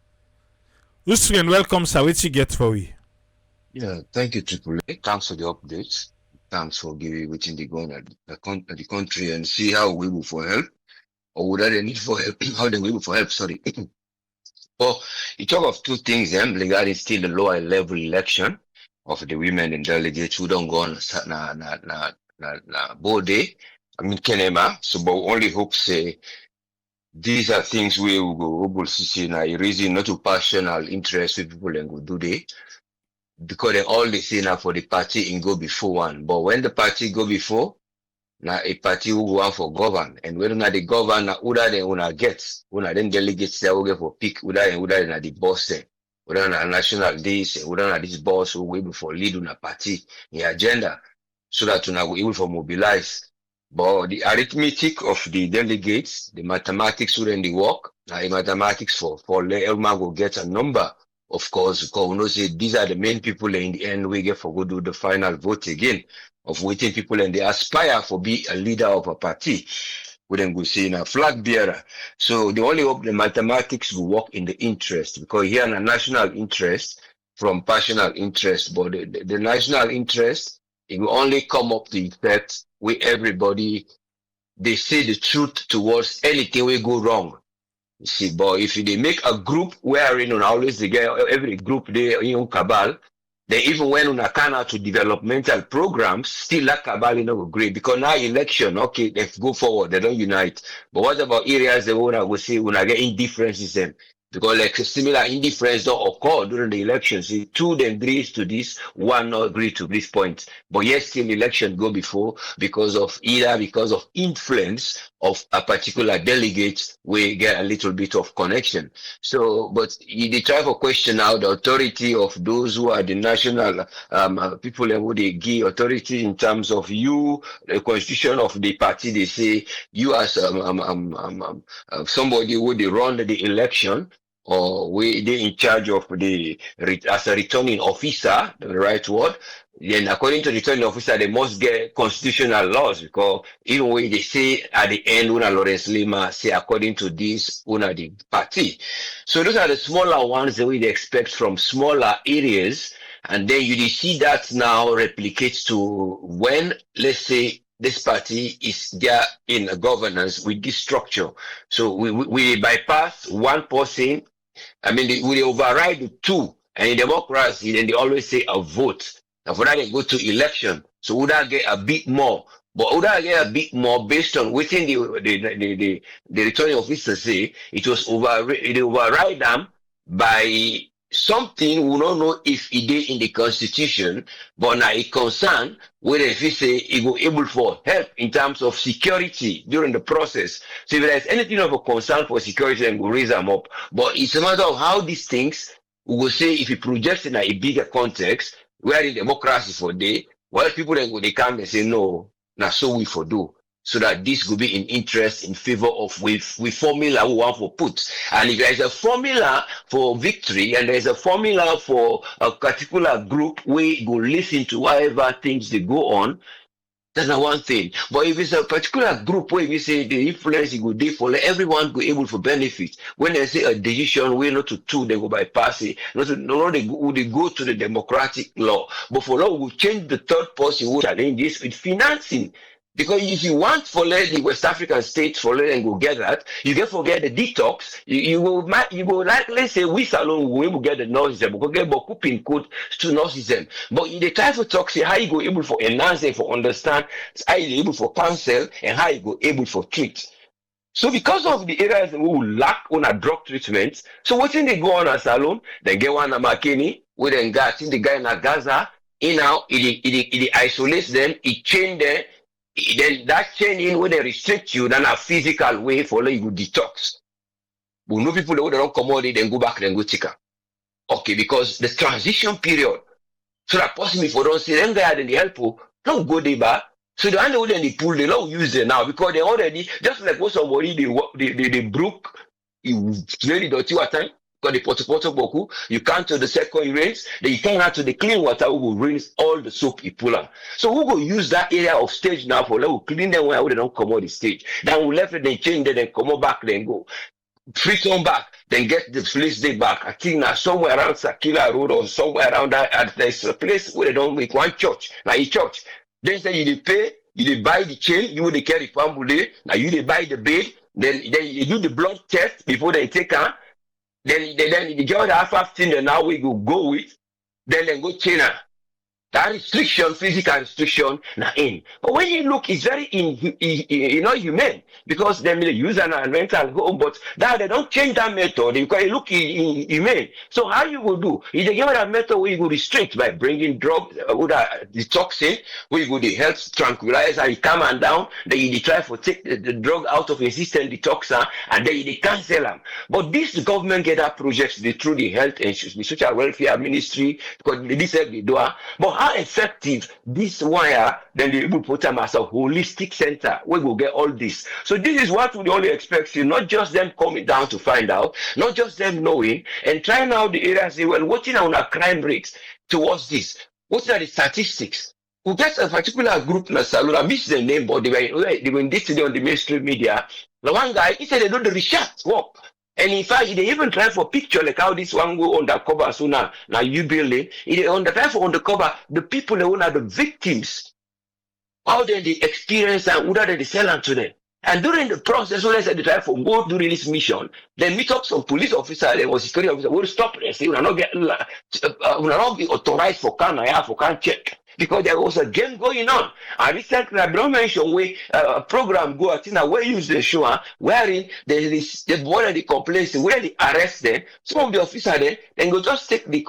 Usman, welcome, sir. What you get for we? Yeah, thank you, Triple A. Thanks for the updates. Thanks for giving within the going at the country and see how we will for help. Or would they need for help? How they will for help, sorry. Well, you talk of two things, regarding still the lower level election of the women and delegates who don't go on Bode, Kenema. So, but only hope say these are things we will go able to see now. Reason not to passional interest with people and go do they because they all the say now for the party and go before one. But when the party go before, now a party who go on for govern and when not the governor, whether they wanna get, when then delegates they will get for pick, whether the boss say, whether na national days, whether na this boss who will for lead on a party in agenda, so that we will able for mobilize. But the arithmetic of the delegates, the mathematics wouldn't work. Now, the mathematics for everyone will get a number, of course, because we know say these are the main people in the end we get for go do the final vote again of waiting people and they aspire for be a leader of a party. We then go see a flag bearer. So the only hope the mathematics will work in the interest because here in a national interest from personal interest, but the national interest, it will only come up to effect where everybody they say the truth towards anything will go wrong. You see, but if they make a group where always they get every group they cabal, they even went on a canal to developmental programs, still that cabal great because now election, okay, they go forward, they don't unite. But what about areas they wanna go see when I get indifferences them? Because like similar indifference don't occur during the elections. See, two then agrees to this, one not agree to this point. But yet still election go before because of influence of a particular delegate, we get a little bit of connection. So, but they try for question now the authority of those who are the national people and who they give authority in terms of you, the constitution of the party. They say you as somebody who they run the election. or we they in charge of the as a returning officer, the right word. Then according to the returning officer, they must get constitutional laws because even when they say at the end, una Lawrence Leema say according to this, una the party. So those are the smaller ones that we expect from smaller areas. And then you see that now replicates to when, let's say, this party is there in a governance with this structure. So we bypass one person. I mean, we override the two. And in democracy, then they always say a vote. And for that, they go to election. So would I get a bit more? But would I get a bit more based on within the returning officer say it was override them by something we don't know if it is in the constitution, but now it concern whether if it say it go able for help in terms of security during the process. So if there is anything of a concern for security, then we'll raise them up. But it's a matter of how these things we will say if it projects in a bigger context, where in democracy for day, while people then go they come and say no, now so we for do. So that this could be in interest in favor of with formula we want for put. And if there is a formula for victory and there is a formula for a particular group, we go listen to whatever things they go on. That's not one thing. But if it's a particular group where we say the influence go there for everyone go able for benefit. When they say a decision, we not to two, they go bypass it. They go to the democratic law. But for law, we change the third person who challenge this with financing. Because if you want for the West African states for and go get that, you can forget the detox. You will like let's say we alone we will get the nurses, we will get Boku pin code to nurses. But in the type of talk, say how you go able for enhance and for understand, how you able for counsel and how you go able for treat. So because of the areas we will lack on a drug treatment, so what in they go on a salon, they get one a McKinney, we then got in the guy in a Gaza, now it isolates them, it change them. Then that changing when they restrict you, then a physical way for you detox. But no people that don't come out, then go back, then go check. Okay, because the transition period, so that possibly for don't say then they the help, don't go there back. So the only way they pull, they don't use it now because they already just like what somebody they broke, it's really dirty water. Because the poto boku, you can't to the second rinse, then you can't have to the clean water who will rinse all the soap you pull out. So who will use that area of stage now for let clean them where they don't come out the stage. Then we left it, then change it, then come out back, then go. Free come back, then get the place day back. I think now somewhere around Sakila Road or somewhere around that, there's a place where they don't make one church, like a church. Then say you pay, you buy the chain, you will carry family there, now you buy the bed, then you do the blood test before they take her. Then the girl that have 15 now we go with, then go China. That restriction, physical restriction, now in. But when you look, it's very humane because they may use an rental home, but that they don't change that method because you look humane. So how you will do? If they give that method where you go restrict by bringing drugs, the toxin, where you go the health tranquilizer, you calm and down, then you try to take the drug out of your system, the toxin, and then you cancel them. But this the government get that projects through the health and the social welfare ministry because this help the door. But how effective this wire, then they will put them as a holistic center where we'll get all this. So this is what we only expect you, not just them coming down to find out, not just them knowing and trying out the areas, well, watching on our crime rates towards this. What are the statistics? We get a particular group in Salon, I miss the name, but they were in this today on the mainstream media. The one guy, he said they do the research work. And in fact, they even try for picture like how this one go undercover. So now you building, they try for undercover the people who are the victims. How then they experience and what they sell them to them. And during the process, when they said they try for go during this mission, they meet up some police officer or security officer will stop and say, we are not be authorized for can check. Because there was a game going on. And recently, I don't mention where a program go at where use the show, wherein there is the one of the complaints, where they arrest them. Some of the officers then go just take the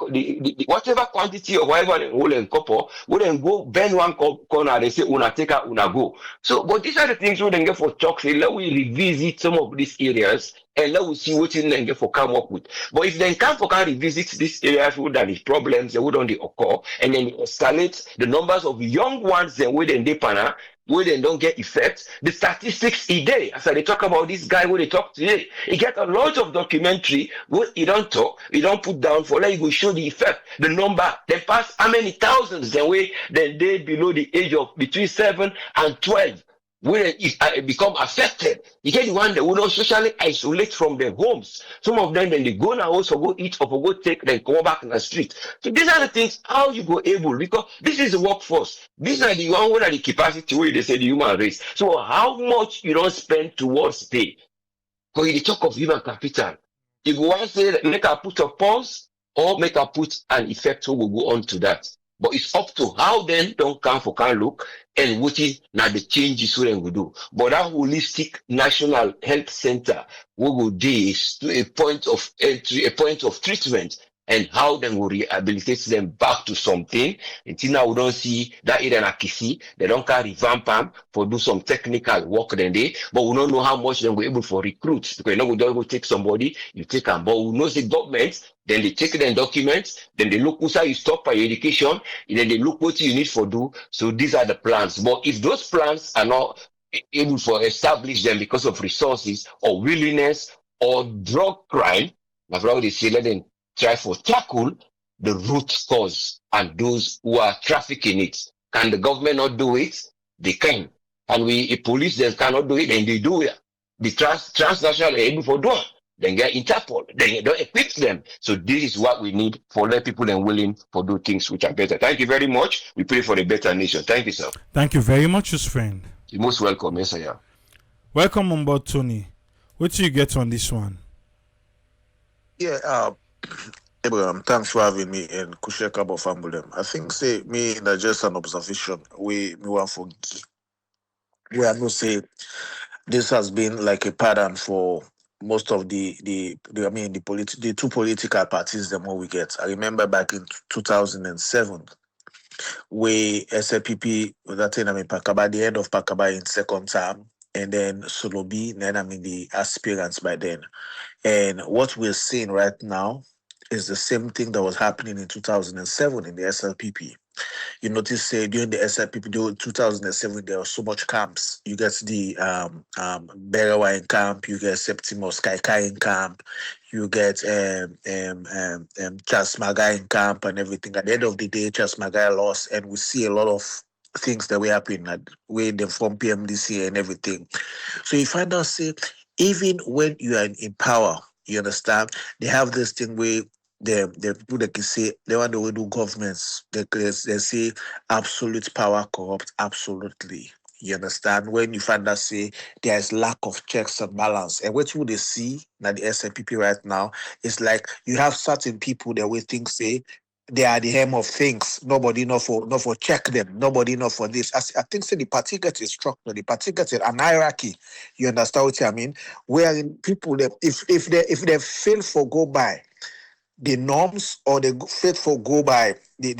whatever quantity of whatever they hold and couple, would then go bend one corner, they say, una take her, una go. So, but these are the things we then get for talk, say, let we revisit some of these areas. And let us see what in them get for come up with. But if they come for can revisit these areas where there is problems, they would only occur, and then escalate the numbers of young ones then with they panel, where they don't get effect. The statistics a day, as they talk about this guy where they talk today, he get a lot of documentary where he don't talk, he don't put down for like he will show the effect, the number, they pass how many thousands the way then they below the age of between 7 and 12. Where it become affected. You get the one that will not socially isolate from their homes. Some of them, then they go now also go eat or go take, then come back in the street. So these are the things, how you go able, because this is the workforce. These are the one where the capacity where they say the human race. So how much you don't spend towards day? Because you talk of human capital. If you want to say that make a put a pause or make a put an effect, so we'll go on to that. But it's up to how then don't come for can look and what is now the changes we will do. But that holistic national health center we will do is to a point of entry, a point of treatment, and how then we rehabilitate them back to something. Until now we don't see that in a kisi, they don't carry revamp them for do some technical work then they, but we don't know how much then we're able for recruits. Because you know we don't go take somebody, you take them, but we know the government. Then they take the documents, then they look who's how you stop by education, and then they look what you need for do. So these are the plans. But if those plans are not able to establish them because of resources or willingness or drug crime, that's why they say let them try for tackle the root cause and those who are trafficking it. Can the government not do it? They can. And we police them cannot do it, then they do it. The transnational are able for doing. Then get Interpol, then you don't equip them. So this is what we need for let people and willing for do things which are better. Thank you very much. We pray for a better nation. Thank you, sir. Thank you very much, his friend. You're most welcome, yes, sir. Welcome on board, Tony. What do you get on this one? Yeah, Abraham, thanks for having me and Kusheka Bofambulem. I think say me that just an observation. We want for we are not say this has been like a pattern for most of the two political parties the more we get. I remember back in 2007 where SLPP that Pakaba the end of Pakaba in second term and then Solobi then the aspirants by then. And what we're seeing right now is the same thing that was happening in 2007 in the SLPP. You notice during the SLPP, during 2007, there were so much camps. You get the Berawine camp, you get Septimus Kaikai camp, you get Charles Magai camp and everything. At the end of the day, Charles Magai lost, and we see a lot of things that were happening with them from PMDC and everything. So you find out, say, even when you are in power, you understand, they have this thing where the people that can say they want to do governments. They say absolute power corrupt absolutely. You understand? When you find that say there is lack of checks and balance, and what you they see at the SLPP right now is like you have certain people that we think say they are the hem of things. Nobody know for check them. Nobody know for this. I think say the party gets a structure. The party gets an hierarchy. You understand what I mean? Wherein people that if they fail for go by the norms or they faithful go by the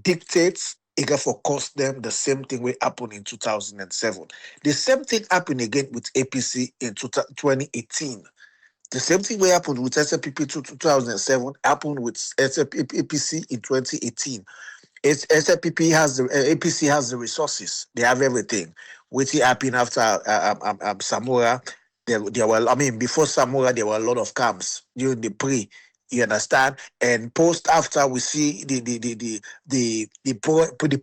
dictates, it can for cost them the same thing will happen in 2007. The same thing happened again with APC in 2018. The same thing will happen with SLPP 2007 happened with APC in 2018. SLPP has the APC has the resources. They have everything. Which happened after Samora. There were before Samora there were a lot of camps during the pre. You understand? And post after we see the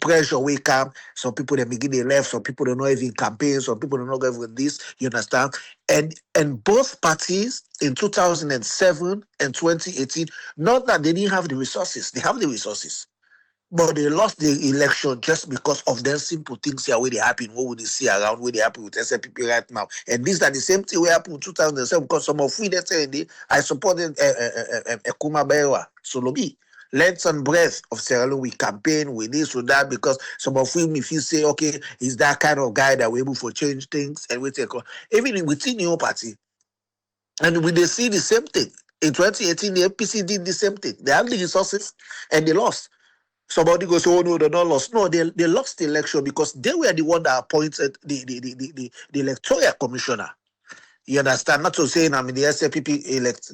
pressure we come. Some people they begin they left. Some people don't know even campaign. Some people don't know even this. You understand? And both parties in 2007 and 2018, not that they didn't have the resources. They have the resources. But they lost the election just because of their simple things here where they happen. What would they see around where they happen with SLPP right now? And these are the same thing where happened in 2007 because some of we they say I supported Ekuma Bewa Solobi. Length and breadth of Sierra Leone, we campaign with this or that because some of them, if you say, okay, he's that kind of guy that we're able to change things and we take on. Even within your party. And we they see the same thing. In 2018, the FPC did the same thing. They had the resources and they lost. Somebody goes, oh no, they're not lost. No, they lost the election because they were the one that appointed the electoral commissioner. You understand? Not to say I'm in the SLPP elect,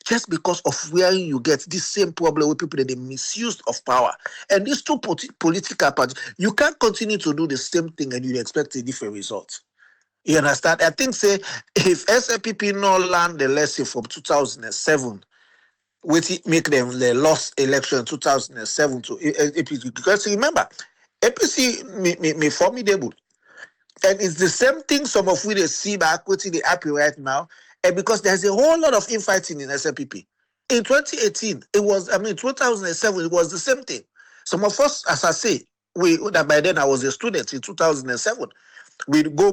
just because of where you get this same problem with people that they misused of power. And these two political parties, you can't continue to do the same thing and you expect a different result. You understand? I think say if SLPP no learn the lesson from 2007, which it make them the lost election 2007 to APC, because remember, APC me formidable. And it's the same thing some of we they see back with the happy right now. And because there's a whole lot of infighting in SLPP. In 2018, 2007, it was the same thing. Some of us, as I say, by then I was a student in 2007. We go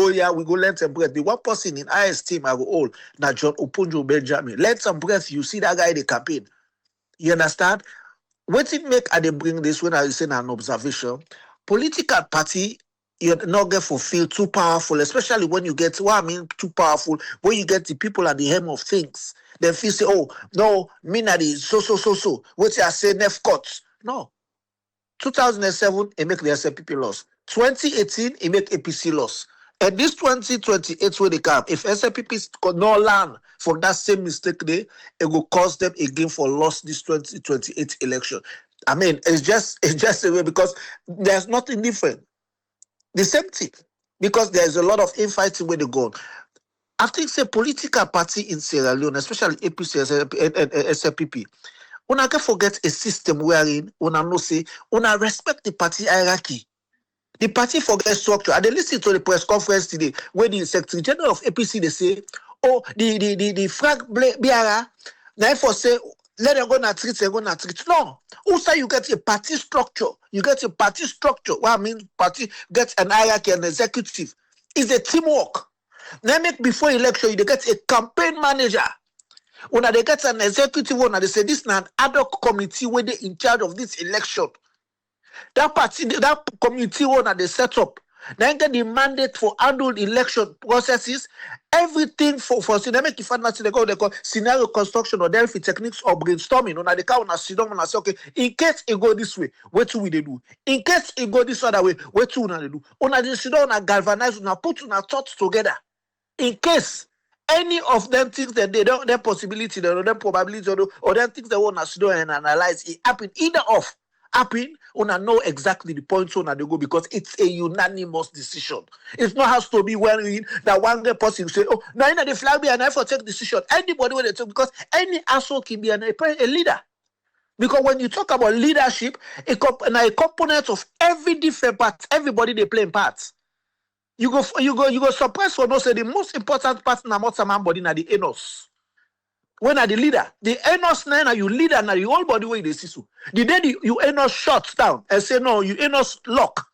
here, we go lend some breath. The one person in IS team I go all, now John Opunjo Benjamin. Lend some breath, you see that guy in the campaign. You understand? What it make I they bring this when I say an observation? Political party, you're not get fulfilled too powerful, especially when you get too powerful, when you get the people at the helm of things. Then feel say, oh no, me na the so. What I say nef cuts. No. 2007, it make the SLPP loss. 2018, it make APC loss. And this 2028 where they come, if SLPP could not learn from that same mistake there, it will cost them again for loss this 2028 election. I mean, it's just a way because there's nothing different. The same thing. Because there's a lot of infighting where they go. I think say political party in Sierra Leone, especially APC and SLPP, una can forget a system wherein una no say una respect the party hierarchy. The party forget structure. I listen to the press conference today where the Secretary General of APC they say, oh, the flag bearer, now for say let them go na treat, they go na treat. No. Also, you get a party structure. You get a party structure. What I mean, party gets an hierarchy and executive. It's a teamwork. Now make before election, you get a campaign manager. When they get an executive one, they say this is an ad hoc committee where they in charge of this election. That party, that committee one they set up. Then get the mandate for annual election processes. Everything for they make if they call scenario construction or Delphi techniques or brainstorming. When they come and sit down and say, okay, in case it go this way, what will they do? In case it go this other way, what will they do? When they sit down and galvanize and put their thoughts together. In case any of them things that they don't, their possibility, their probability, or them things they want to sit down and analyze, it happen either of happen, una know exactly the points on they go because it's a unanimous decision. It's not has to be well in that one person say, oh, now the flag be an effort take decision. Anybody when they take because any asshole can be a leader. Because when you talk about leadership, a component of every different part, everybody they play parts. You go surprise for no say the most important part na what some body na the anus. When are the leader? The anus na you leader na the whole body way they see so. The day you anus shuts down and say no, you anus lock.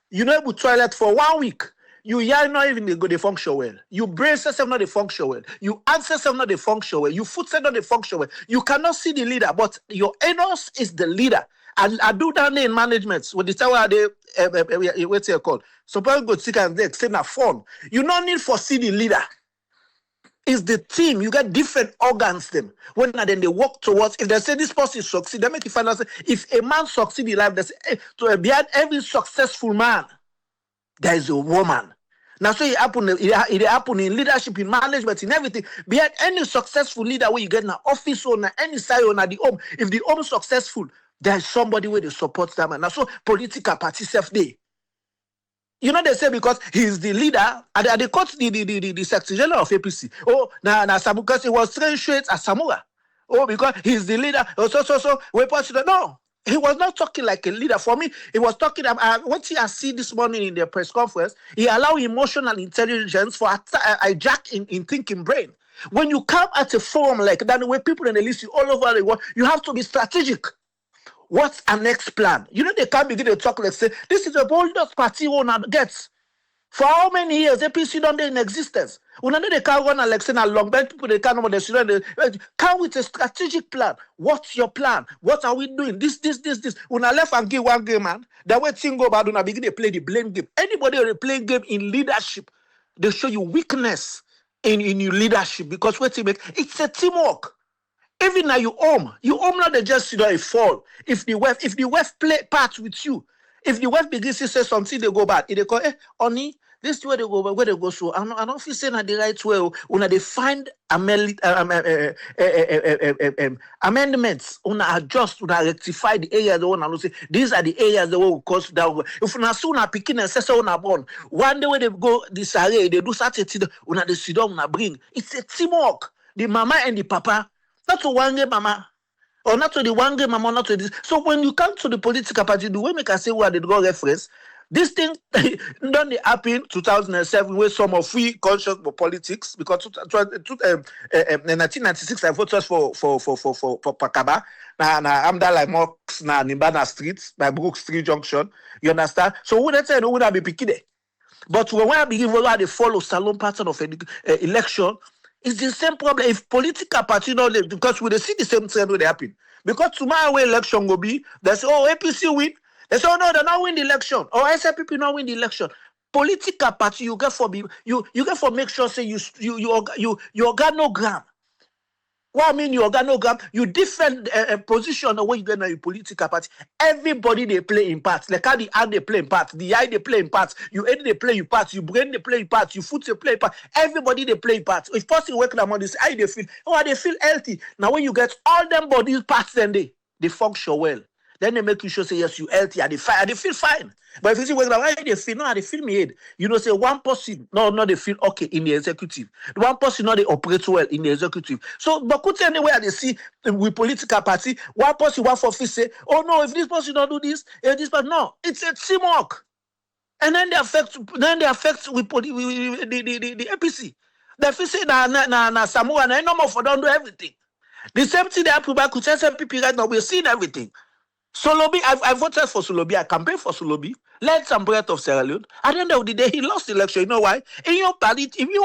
You know able toilet for 1 week. You hear not even they go they function well. You brain system not they function well. You answer system not they function well. You foot system not they function well. You cannot see the leader, but your anus is the leader. And I do that in management with the tower they what's it called? So people go sick and they extend a phone. You don't need for see the leader. It's the team. You get different organs them. When then they work towards if they say this person succeed, they make it find out if a man succeed in life, they say to behind every successful man, there is a woman. Now so it happen in leadership, in management, in everything. Behind any successful leader where you get an office owner, any side owner, the home, if the home is successful, there's somebody where they support them. And now so political party self day. You know they say because he's the leader, and they caught the Secretary General of APC. Oh, because he was trained straight as Samura. Oh, because he's the leader. Oh, so we possible. No, he was not talking like a leader. For me, he was talking. What I see this morning in the press conference, he allowed emotional intelligence for hijack in thinking brain. When you come at a forum like that, the way people in the list all over the world, you have to be strategic. What's our next plan? You know, they can't begin to talk like say, this is the boldest party owner gets. For how many years APC don't in existence? When they can't run like say, long bed people they can't know they come with a strategic plan. What's your plan? What are we doing? This. When I left and give one game, man, that way thing go bad when I begin to play the blame game. Anybody who play game in leadership, they show you weakness in your leadership because what you make it's a teamwork. Even now you home not just a fall. If the wife play part with you, if the wife begins to say something, they go bad. If they call, honey, This way they go, where they go. So I don't feel saying that the right way. When they find amendments, una adjust, una rectify the areas they want to say. These are the areas that will cause that. If una soon are picking and say una born, one day when they go this array, they do such a thing. Una they sit down, una bring. It's a teamwork. The mama and the papa, not to one game mama. Or not to the one game mama, not to this. So when you come to the political party, the way make I say where they go reference, this thing done happen 2007 where some of we conscious for politics because 1996 I voted for Pakaba. Now I'm there like more na Nimbana Street, by Brook Street Junction. You understand? So when I say no, would I be picking it? But when I begin to follow salon pattern of election, it's the same problem. If political party don't live, because we see the same trend when they happen. Because tomorrow when election will be, they say, oh, APC win. They say, oh no, they not win the election. Or SLPP not win the election. Political party, you get for make sure say you organogram. What I mean, your organogram, you different position the way you get in your political party. Everybody they play in parts. Like how the hand they play in parts, the eye they play in parts, you head they play in parts, you brain they play in parts, you foot they play in parts. Everybody they play in parts. If person working on this, how they feel? Oh, they feel healthy. Now when you get all them body parts, then they function well. Then they make you sure say yes, you healthy, and they feel fine. But if you see whether they feel no, they feel me head. You know, say one person, no, they feel okay in the executive. The one person, no, they operate well in the executive. So, but could anywhere they see with political party, one person, one for office say, oh no, if this person don't do this, this person, no, it's a teamwork. And then they affect with the APC. The APC say na Samoa, na no more for don't do everything. The same thing they happen back with SLPP right now. We're seeing everything. Solobi, I voted for Solobi. I campaigned for Solobi. Led some breath of Sierra Leone. At the end of the day, he lost the election. You know why? In your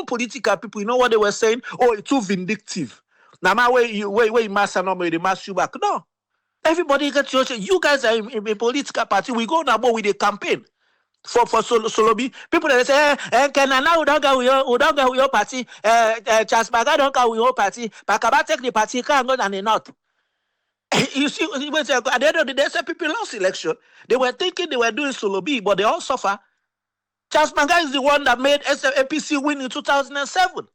political people, you know what they were saying? Oh, it's too vindictive. Now, my way you mass and they mass you back. No. Everybody gets your you guys are in a political party. We go now with a campaign for Solobi. People that say, can I now don't go with your party? Charles Baga don't go with your party. Bakaba take the party, can't go and not. You see, at the end of the day, people lost election. They were thinking they were doing Solobi, but they all suffer. Charles Manga is the one that made SLPP win in 2007.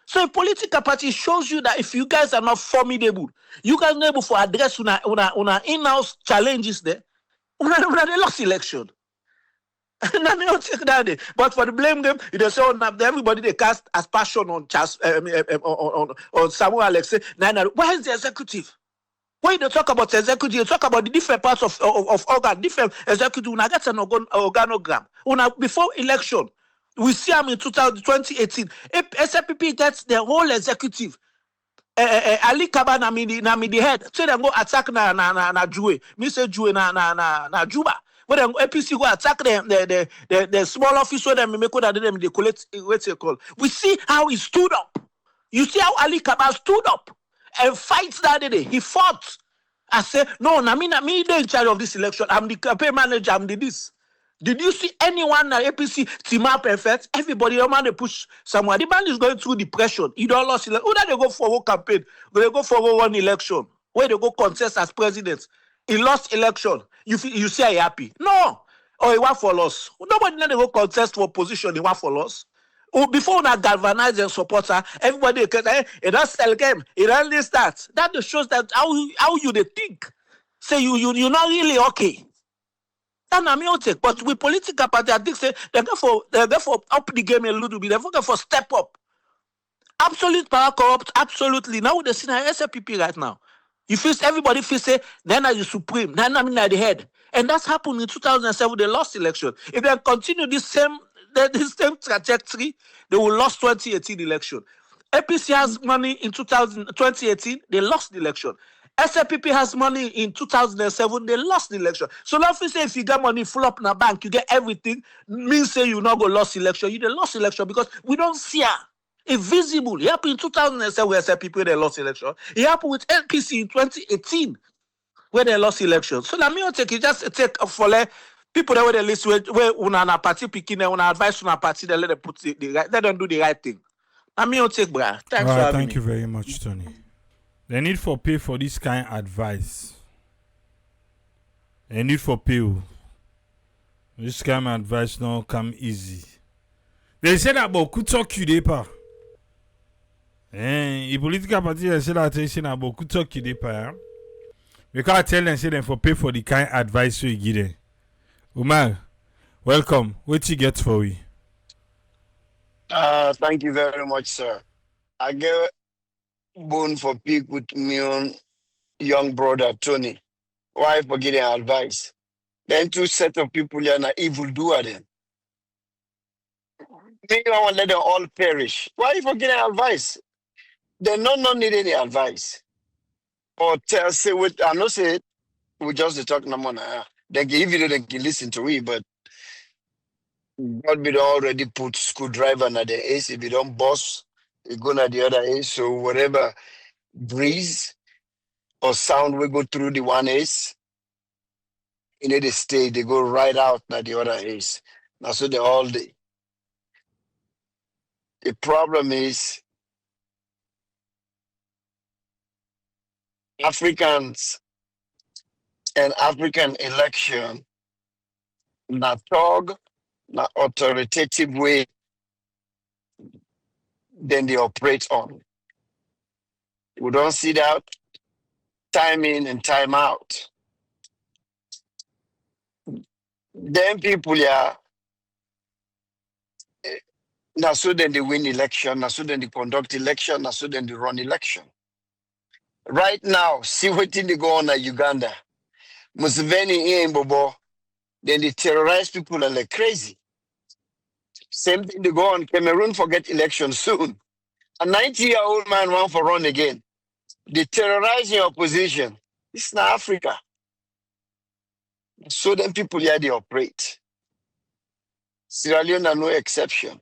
So a political party shows you that if you guys are not formidable, you guys are able to address una in-house challenges there, they lost election. But for the blame game, they say everybody they cast as passion on Charles on Samuel Alexei. Why is the executive? When you talk about executive, you talk about the different parts of organ, different executive. Una get an organogram. Before election, we see them in 2018. SLPP gets the whole executive. Ali Kaba na me the head. So they go attack na Jue. Me say Jue na Juba. When them APC go attack the small office where them make that them they collect what's it called. We see how he stood up. You see how Ali Kaba stood up and fights that day. He fought. I said, no, me in charge of this election. I'm the campaign manager. I'm the this. Did you see anyone at APC team up perfect? Everybody, the man they push someone. The man is going through depression. He don't lost election. Who that they go for a campaign? They go for one election. Where they go contest as president. He lost election. You see, are you happy? No. Or he want for loss. Nobody they go contest for position. He want for loss. Before we galvanize the supporter, everybody can say, it does sell game, it only starts. That just shows that how you they think. Say you're not really okay. That's not me take. But with political party, I think say they're going for up the game a little bit. They're going for step up. Absolute power corrupt, absolutely. Now they see SLPP right now. Everybody feels say then are the supreme, then I'm at the head. And that's happened in 2007, they lost election. If they continue this same trajectory, they will lose 2018 election. APC has money in 2018, they lost the election. SLPP has money in 2007, they lost the election. So now if you get money full up in a bank, you get everything, means say you not go lost election. You lost election because we don't see her. It's visible. It happened in 2007 where SLPP they lost election. It happened with LPC in 2018 where they lost election. So now me take it just take for people that were the list where una party picking and una advice on a party, they let them put the right, they don't do the right thing. I mean, take bra. Thanks for having thank me. you very much, Tony. They need for pay for this kind of advice. They need for pay. This kind of advice not come easy. They said about Kutok Udepa. The political party they said that they said about Kutok Udepa. We can't tell them say them for pay for the kind advice we give them. Umar, welcome. What you get for we? Thank you very much, sir. I get bone for pick with me on young brother Tony. Why for getting advice? Then two set of people here na evil doer them. Me, I want to let them all perish. Why for getting advice? They not need any advice. Or tell say what I know say we just dey talk no more now. They give you they can listen to it, but God be don already put screwdriver na the ace. If you don't boss, it go na the other ace. So whatever breeze or sound we go through the one ace, in the stay, they go right out na the other ace. Now so they all day. The problem is Africans and African election na talk na authoritative way then they operate on. We don't see that time in and time out. Then people yeah, now so then they win election, now so then they conduct election, now so then they run election. Right now, see what thing they go on at Uganda. Museveni here in Bobo, then they terrorize people like crazy. Same thing they go on Cameroon forget election soon. A 90-year-old man want for run again. They terrorize your opposition. It's not Africa. So then people here they operate. Sierra Leone are no exception.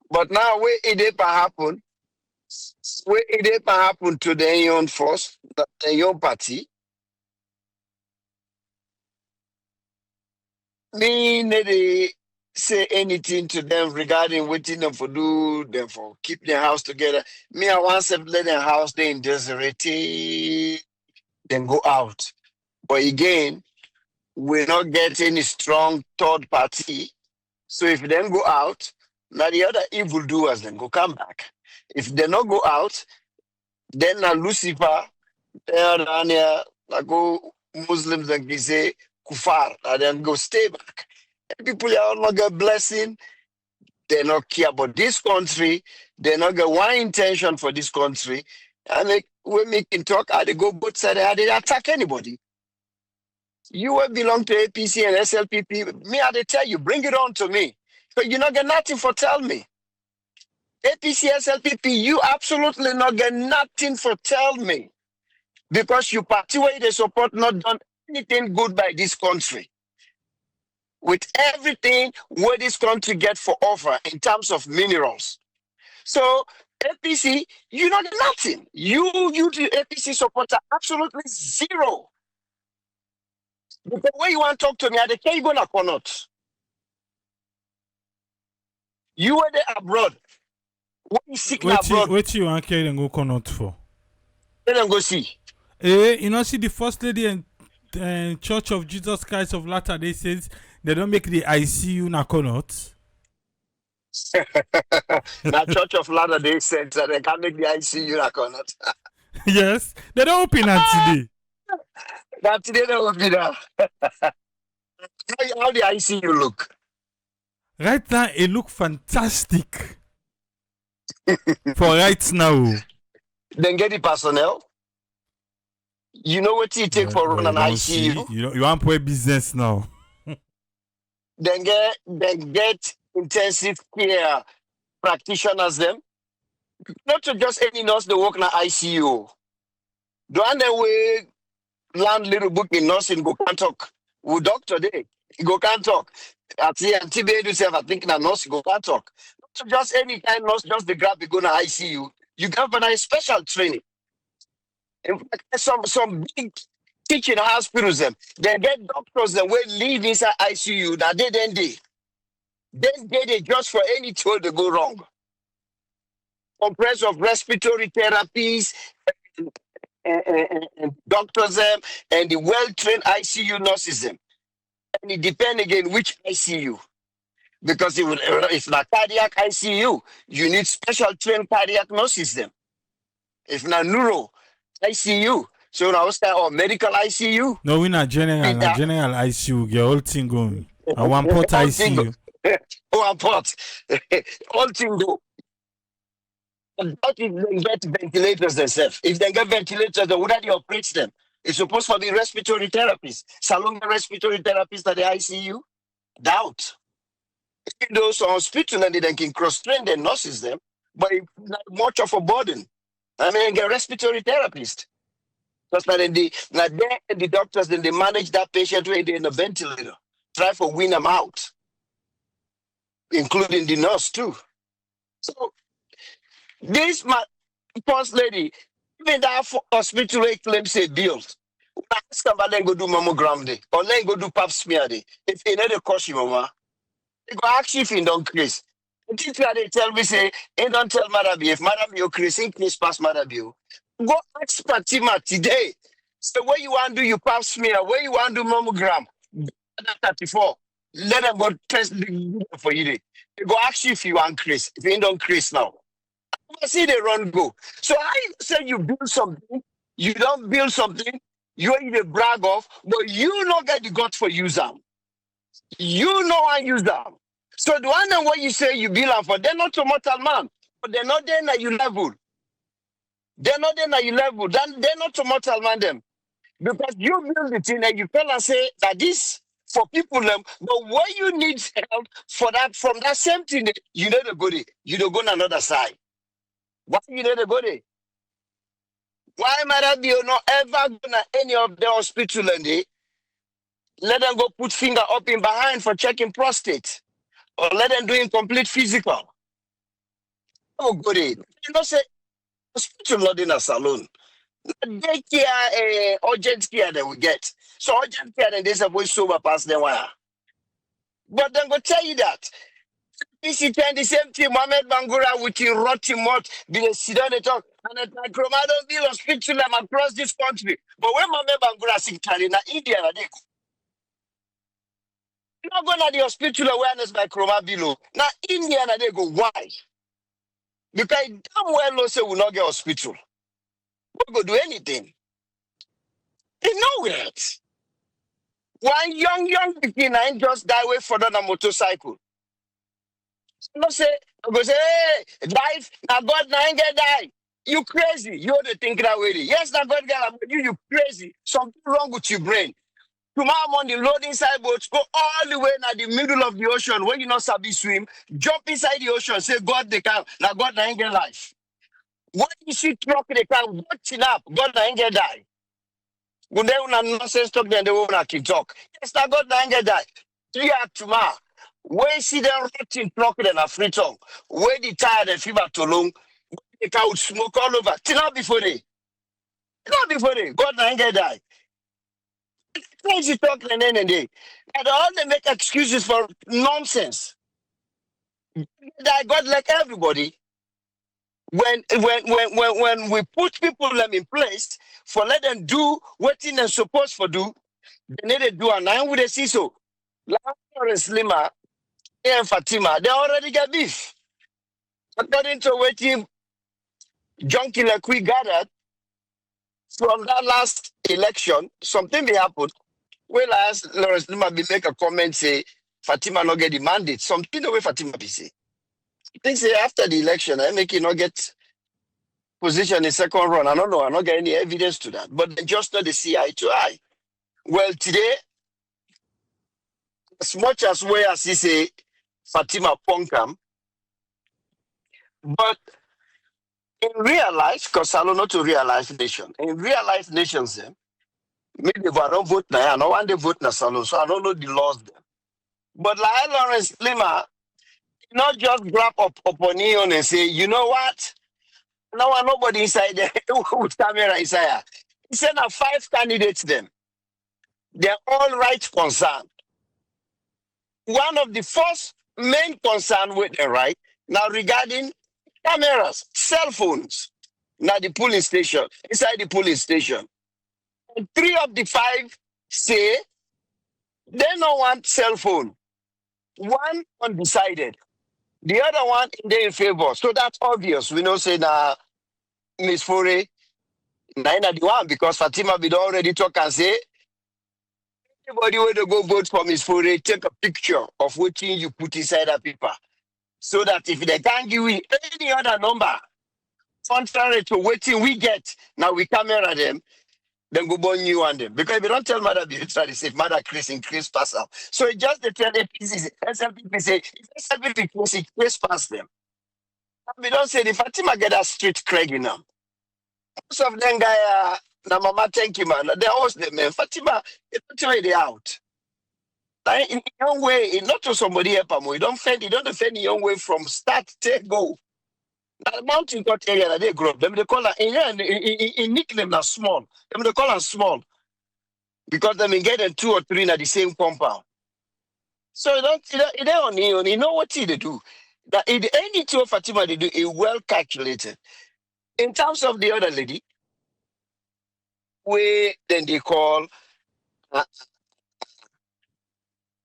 But now where it happen, to their own force, their own party, me they say anything to them regarding waiting them for do, them for keep their house together. Me, I want to let their house they in desiree, then go out. But again, we not get any strong third party. So if they go out, now the other evildoers then go come back. If they not go out, then Lucifer, go Muslims and they say kufar, and then go stay back. And people are not get blessing. They not care about this country. They not get one intention for this country. And when we can talk, they go both sides, they attack anybody. You will belong to APC and SLPP. Me, I tell you, bring it on to me. But you not get nothing for tell me. APC, SLPP, you absolutely not get nothing for tell me. Because you party where they support not done anything good by this country. With everything where this country get for offer in terms of minerals. So APC, you not get nothing. You the APC supporter, absolutely zero. Because when you want to talk to me, I can't go na cannot. You were there abroad. When you sick abroad. What you want carry and go cannot for? Let them go see. You know, see the first lady and Church of Jesus Christ of Latter-day Saints, they don't make the ICU na cannot. That Church of Latter-day Saints, they can't make the ICU na cannot. Yes, they don't open that today. That today they will be there. How the ICU look? Right now, it look fantastic. For right now. Then get the personnel. You know what it take for run an ICU? You want to play business now. Then get intensive care practitioners them. Not to just any nurse they work in ICU. The one that we land little book in nursing go can't talk. We doctor there. Go can't talk. At the TBA yourself, I think na nurse go can't talk. Not to just any kind of nurse, just the grab you go to ICU. You got a special training. In fact, some big teaching hospitals them, they get doctors that will leave inside ICU that they then they. Then they just for any tool to go wrong. Compress of respiratory therapies, and doctors them, and the well-trained ICU nurses them. And it depends again which ICU. Because if not cardiac ICU, you need special trained cardiac nurses them. If not neuro ICU, so now or medical ICU. No, we not general ICU. Get whole thing going. I want port ICU. One port. All thing go. But if they get ventilators themselves, if they get ventilators, then would they operate them? It's supposed to be respiratory therapists. Salon respiratory therapists at the ICU? Doubt. Even those hospital and they can cross-train their nurses them, but it's not much of a burden. I mean, get respiratory therapist. Because the doctors, then they manage that patient when they're in a ventilator. Try to win them out, including the nurse too. So this first lady, even that hospital claims they built. Ask them about go do mammogram day or then go do pap smear day. If they know the cost you, mama, they go ask you if you don't Chris. The teacher they tell me say, "Hey, don't tell Madabi if Madam you Chris, in Chris pass Madabi. Go ask Fatima today. So where you want to do your pap smear, where you want to do mammogram, 34. Let them go test for you. They go ask you if you want Chris. If you don't Chris now, I see they run go. So I say you build something, you don't build something, you either brag off, but you not get the guts for use them. You know I use them. So the one and what you say you build them for, they're not a mortal man, but they're not there at your level. They're not there at your level. They're not a mortal man them. Because you build the thing and you tell and say that this for people them, but when you need help for that from that same thing, you know the goodie. You don't go on another side. Why you know the goodie? Why might I be not ever gonna any of the hospital and they let them go put finger up in behind for checking prostate or let them do incomplete physical? Oh goodie. You know say hospital not in a salon. Daycare, urgent care that we get. So urgent care, then they supposed sober past the wire. But then go tell you that. This is the same thing. Mohamed Bangura with his rotten mouth, be sit down and talk. And at my Cromado Bill hospital across this country. But when Mohamed Bangura sing in India, they go. Not going to the hospital awareness by Cromado Bill. Now India, they go. Why? Because damn well no say will not get hospital. We go do anything. It's nowhere. One young beginner ain't just die away for on a motorcycle. No say, I go say, hey, life, now God now ain't get die. You crazy. You ought to think that way. Yes, now God get but you crazy. Something wrong with your brain. Tomorrow I'm on the loading side boats, go all the way in the middle of the ocean when you not sabi swim, jump inside the ocean, say God they can. Now God now ain't get life. When you see truck they can watching up, God now ain't get die. When they want nonsense talk, then they won't talk. Yes, now God now ain't get die. 3 hours tomorrow. Where see them rotting truck in a free tongue. Where the tire the fever too long, they can smoke all over. Till not before they. Not before they. God now ain't get die. Crazy talking and then and they. And all they make excuses for nonsense. That God like everybody. When we put people them in place for let them do what they're supposed to do, they need to do and now would they see so. Lahai and Leema and Fatima, they already get beef. According to what Junkie like we gathered from that last election, something may happen. Well, as Lawrence Leema be make a comment say Fatima not get the mandate. Something the way Fatima be say. I think say after the election, I make it not get position in second run. I don't know. I don't get any evidence to that. But they just not the see eye to eye. Well, today, as much as we as he say Fatima Punkam, but in real life, because I don't know to real life nation. In real life nations, maybe if I don't vote now, I don't want to vote now, so I don't know the laws there. But like Lawrence Leema, not just grab up on Leone and say, you know what? No one, nobody inside there with camera inside. He said now 5 candidates them. They're all right concerned. One of the first main concern with them, right? Now regarding cameras, cell phones. Now the polling station, inside the polling station. And 3 of the 5 say they don't want cell phone. One undecided. The other one in favor. So that's obvious. We know say na Miss Fore, neither the one because Fatima be already talk and say anybody where to go vote for Miss Fore, take a picture of what you put inside that paper. So that if they can't give you any other number, contrary to what we get, now we camera them, then go burn you on them. Because if you don't tell Mother Beatrice, they say Mother Chris increase pass out. So it just the tell APC, SLPP say, if SLPP increase pass them. We don't say the Fatima get that street Craig in them. Most of them guy, na mama thank you man, they host them man. Fatima, they out. Like, in your way, not to somebody help them. You don't defend your way from start to go. Now, mountain got area that they grow up. Them they call it in nickname na small. Them they call them small because them get them 2 or 3 in the same compound. So you don't you know what they do. That anything of Fatima they do is well calculated. In terms of the other lady, we then they call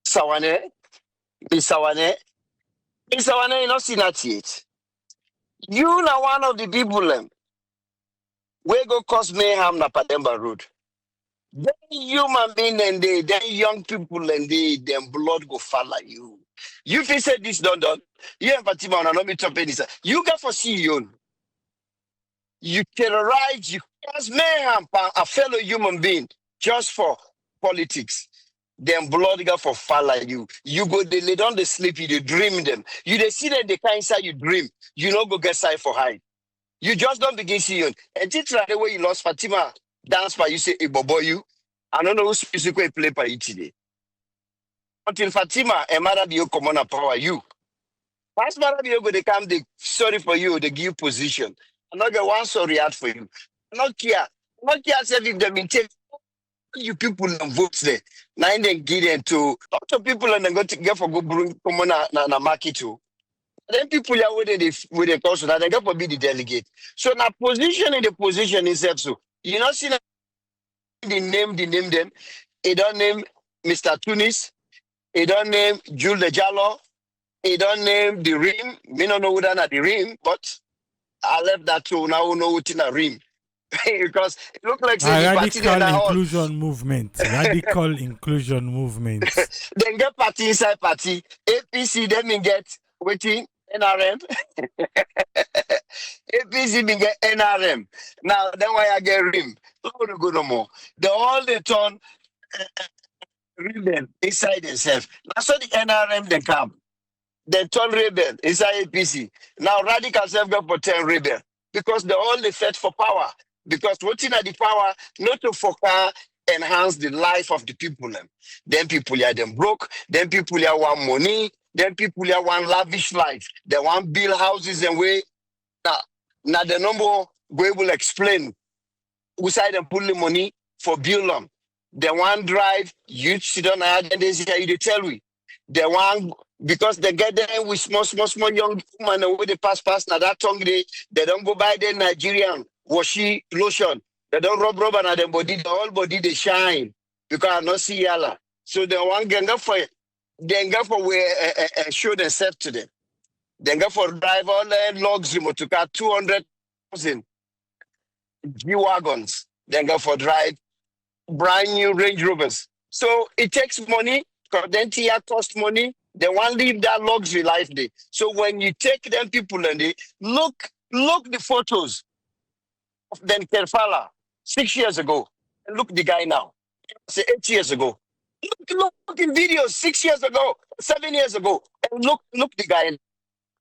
Sawane, Misawane. Misawane, you not seen that yet. You are one of the people we go cause mayhem na Pademba Road. Then human being and then young people and them blood go follow you. You feel say this done. You and Fatima on not me top this. You got for CEO. You terrorize, you cause mayhem a fellow human being just for politics. Them blood got for follow you. You go they lay down the sleep, you they dream them. You they see that they can't inside you dream. You know go get side for high. You just don't begin seeing. And it's the way you lost Fatima dance by you say Ibobo you. I don't know who's music will play by you today. Until Fatima and Mother Bio come on power you. Once Mother Bio go they come, they sorry for you, they give you position. I'm not get one sorry out for you. I'm not care. I'm not care if they been take you people and votes there. Now then get into lots of people and then go to get for go bring come on na market too. Then people are with the council that they got to be the delegate. So now position in the position itself. So you not see the name them. He don't name Mr. Tunis. He don't name Jules de Jallo. He don't name the Rim. Me don't know who that the Rim, but I left that to now know what in a Rim. Because it looked like radical inclusion movement. Radical inclusion movement. Then get party inside party. APC then get waiting NRM. APC be get NRM. Now then why I get RIM. Don't go no more. The all they turn rebel inside themselves. Now so the NRM they come. They turn rebel inside APC. Now radical self go for 10 rebel. Because they all they fed for power. Because what's at the power, not to focus, enhance the life of the people. Then people are them broke, then people are want money, then people are want lavish life. They want build houses and way. Now the number we will explain who side and pull the money for build them. They want drive, you sit on and they say you tell we. They want because they get there with small young woman and with the pass now that tongue they don't go buy the Nigerian washi lotion. They don't rub on their body, the whole body they shine because I not see yalla. So they want ganga for show themselves to them. They go for drive all the logs remote to car 200,000 G wagons. They go for drive brand new Range Rovers. So it takes money, because then TR cost money. They want to live that luxury life day. So when you take them people and they look the photos of them Kerfala 6 years ago, and look the guy now. Say 8 years ago. Look in videos 6 years ago, 7 years ago, and look the guy.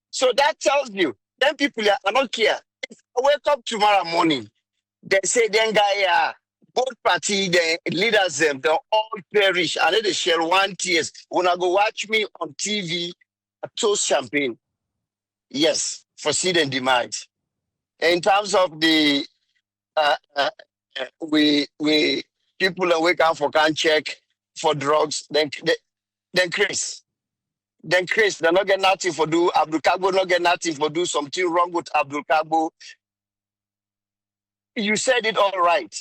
So that tells you, them people I don't care. If I wake up tomorrow morning, they say then guy both party, the leaders them, they all perish. And then they share 1 tears. When I go watch me on TV, I toast champagne. Yes, for seed and demise. In terms of the we people that wake up for can check for drugs, then Chris. Then Chris, they not get nothing for do. Abdul Kagbo not get nothing for do something wrong with Abdul Kagbo. You said it all right.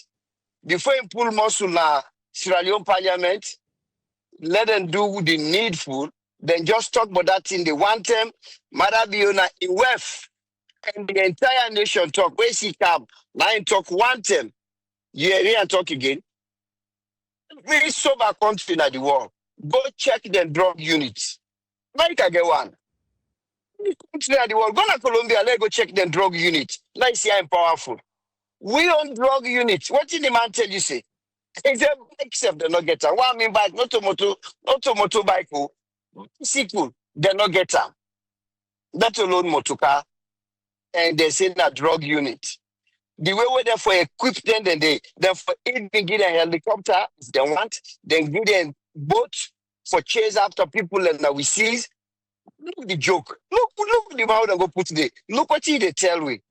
Before you pull muscle na Sierra Leone Parliament, let them do the needful. Then just talk about that thing. They want them, Marabiona in Wef, and the entire nation talk. Where she come? Now in talk one them. You hear me and talk again. Very sober country in the world. Go check the drug units. America get one. The country in the world. Go to Colombia, let go check the drug unit. Now you see how powerful. We on drug units. What did the man tell you say? It's a except they not get her. What I mean by not to motorbike, bicycle, they not get her. Let alone motorcar. And they say that drug unit. The way where they for equip them, then for even get a helicopter if they want, then give them boat for chase after people and now we seize. Look the joke. Look the how they go put the look what they tell we.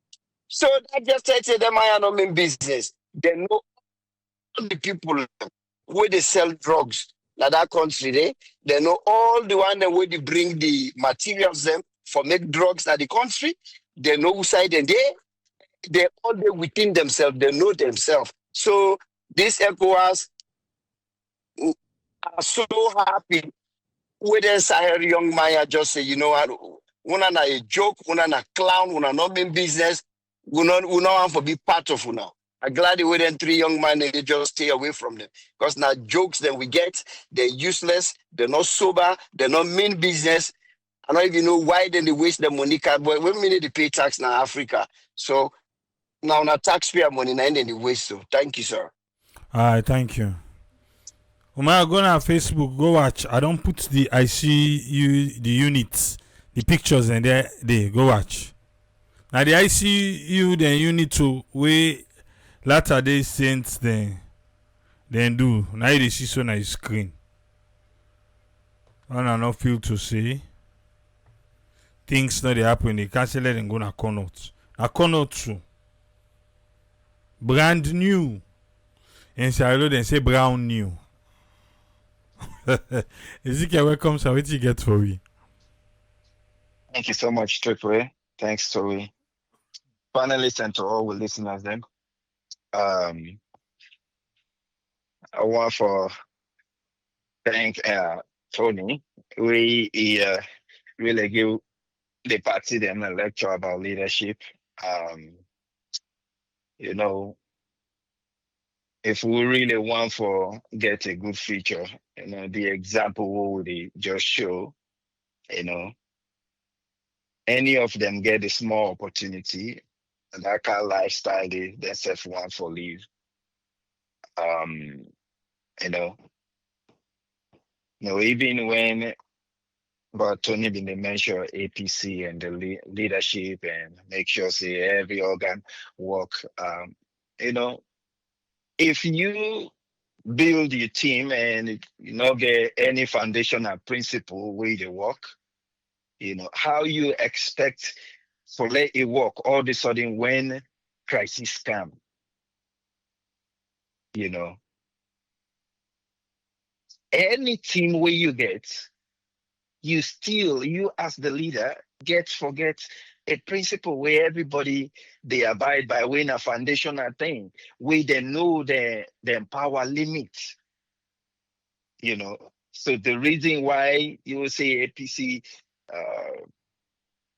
So that just tells you them I not mean business. They know all the people where they sell drugs like that country they know all the one that where they bring the materials them for make drugs at the country. They know who side and they all they within themselves, they know themselves. So these ECOWAS are so happy with this young man just say, you know what, una na a joke, una na clown, una not mean business, we not want to be part of una. I'm glad they were then three young men and they just stay away from them. Because now jokes that we get, they're useless, they're not sober, they're not mean business. I don't even know why then they waste the money card, but we need to pay tax now Africa. So now taxpayer money now then they waste. So thank you, sir. Alright, thank you. Umar, go on Facebook, go watch. I don't put the ICU, the units, the pictures and there they go watch. Now the ICU then you need to wait latter day saints then do. Now you see so on your screen. I don't feel to say things not they happen, they cancel it and go na cornout. Na cornout too. Brand new. And Sarah then say brown new. Ezekiel, welcome, sir. What you get for me? Thank you so much, Triple. Thanks, Tori. Panelists and to all the listeners then. I want to thank Tony. We really give the party them a lecture about leadership. You know, if we really want to get a good future, you know, the example what they just show, you know, any of them get a small opportunity, and that kind of lifestyle they self want for live. You know, even when but Tony been mention APC and the leadership and make sure say every organ work. You know, if you build your team and you not get any foundational principle where they work, you know, how you expect for let it work all of a sudden when crisis come, you know. Any team where you get, you as the leader forget a principle where everybody they abide by when a foundational thing where they know their power limits, you know. So the reason why you will say APC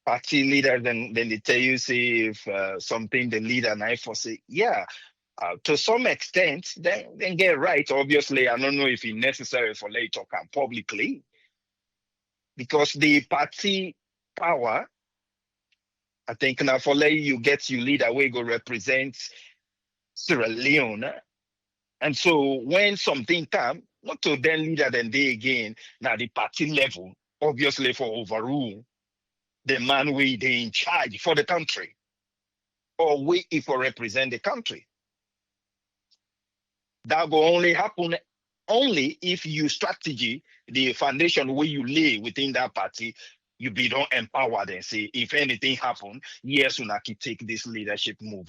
party leader, then they tell you say if something the leader and I foresee, yeah. To some extent, then get right. Obviously, I don't know if it's necessary for let talk publicly, because the party power, I think now for let you get you leader we go represent Sierra Leone, and so when something come, not to then leader then they again now the party level, obviously for overrule the man we they in charge for the country, or we if we represent the country. That will only happen only if you strategy, the foundation where you lay within that party, you be don't empower them. Say, if anything happen, yes, Unaki take this leadership move.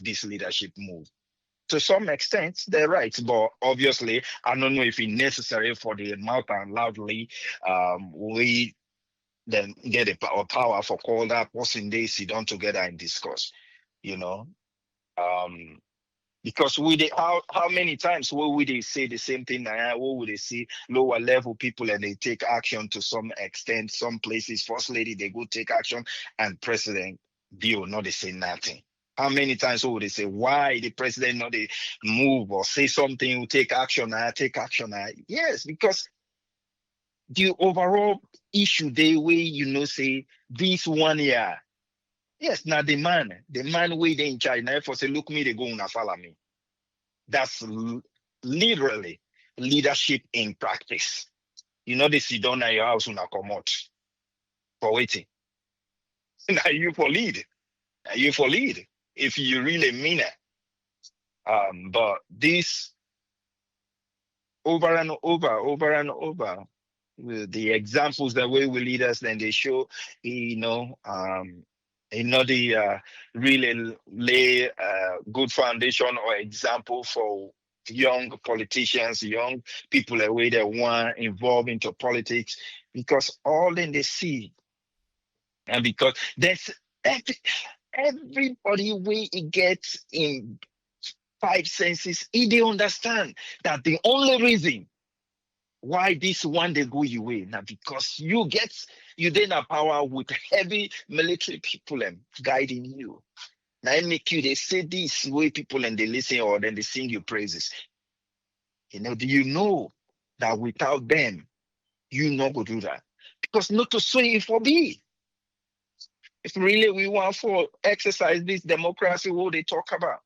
To some extent, they're right. But obviously, I don't know if it's necessary for the mouth and loudly we then get a power for call that person they sit down together and discuss, you know. Because how many times would they say the same thing? What would they see lower level people and they take action to some extent? Some places, first lady, they go take action, and president Bill not they say nothing. How many times would they say why the president not they move or say something, take action, take action? Yes, because the overall issue they way say this 1 year. Yes, now the man way they in charge. Now for say look me, they go and follow me. That's literally leadership in practice. They sit down at your house and come out for waiting. Now you for lead. Now you for lead. If you really mean it. But this over and over, the examples that we will lead us, then they show, the really lay good foundation or example for young politicians, young people away that want involved into politics, because all in they see, and because there's everybody way it gets in five senses, they understand that the only reason why this one they go your way now because you then a power with heavy military people and guiding you. Now it make you they say this way people and they listen or then they sing your praises. Do you know that without them you not go do that? Because not to say it for be. If really we want for exercise this democracy what they talk about.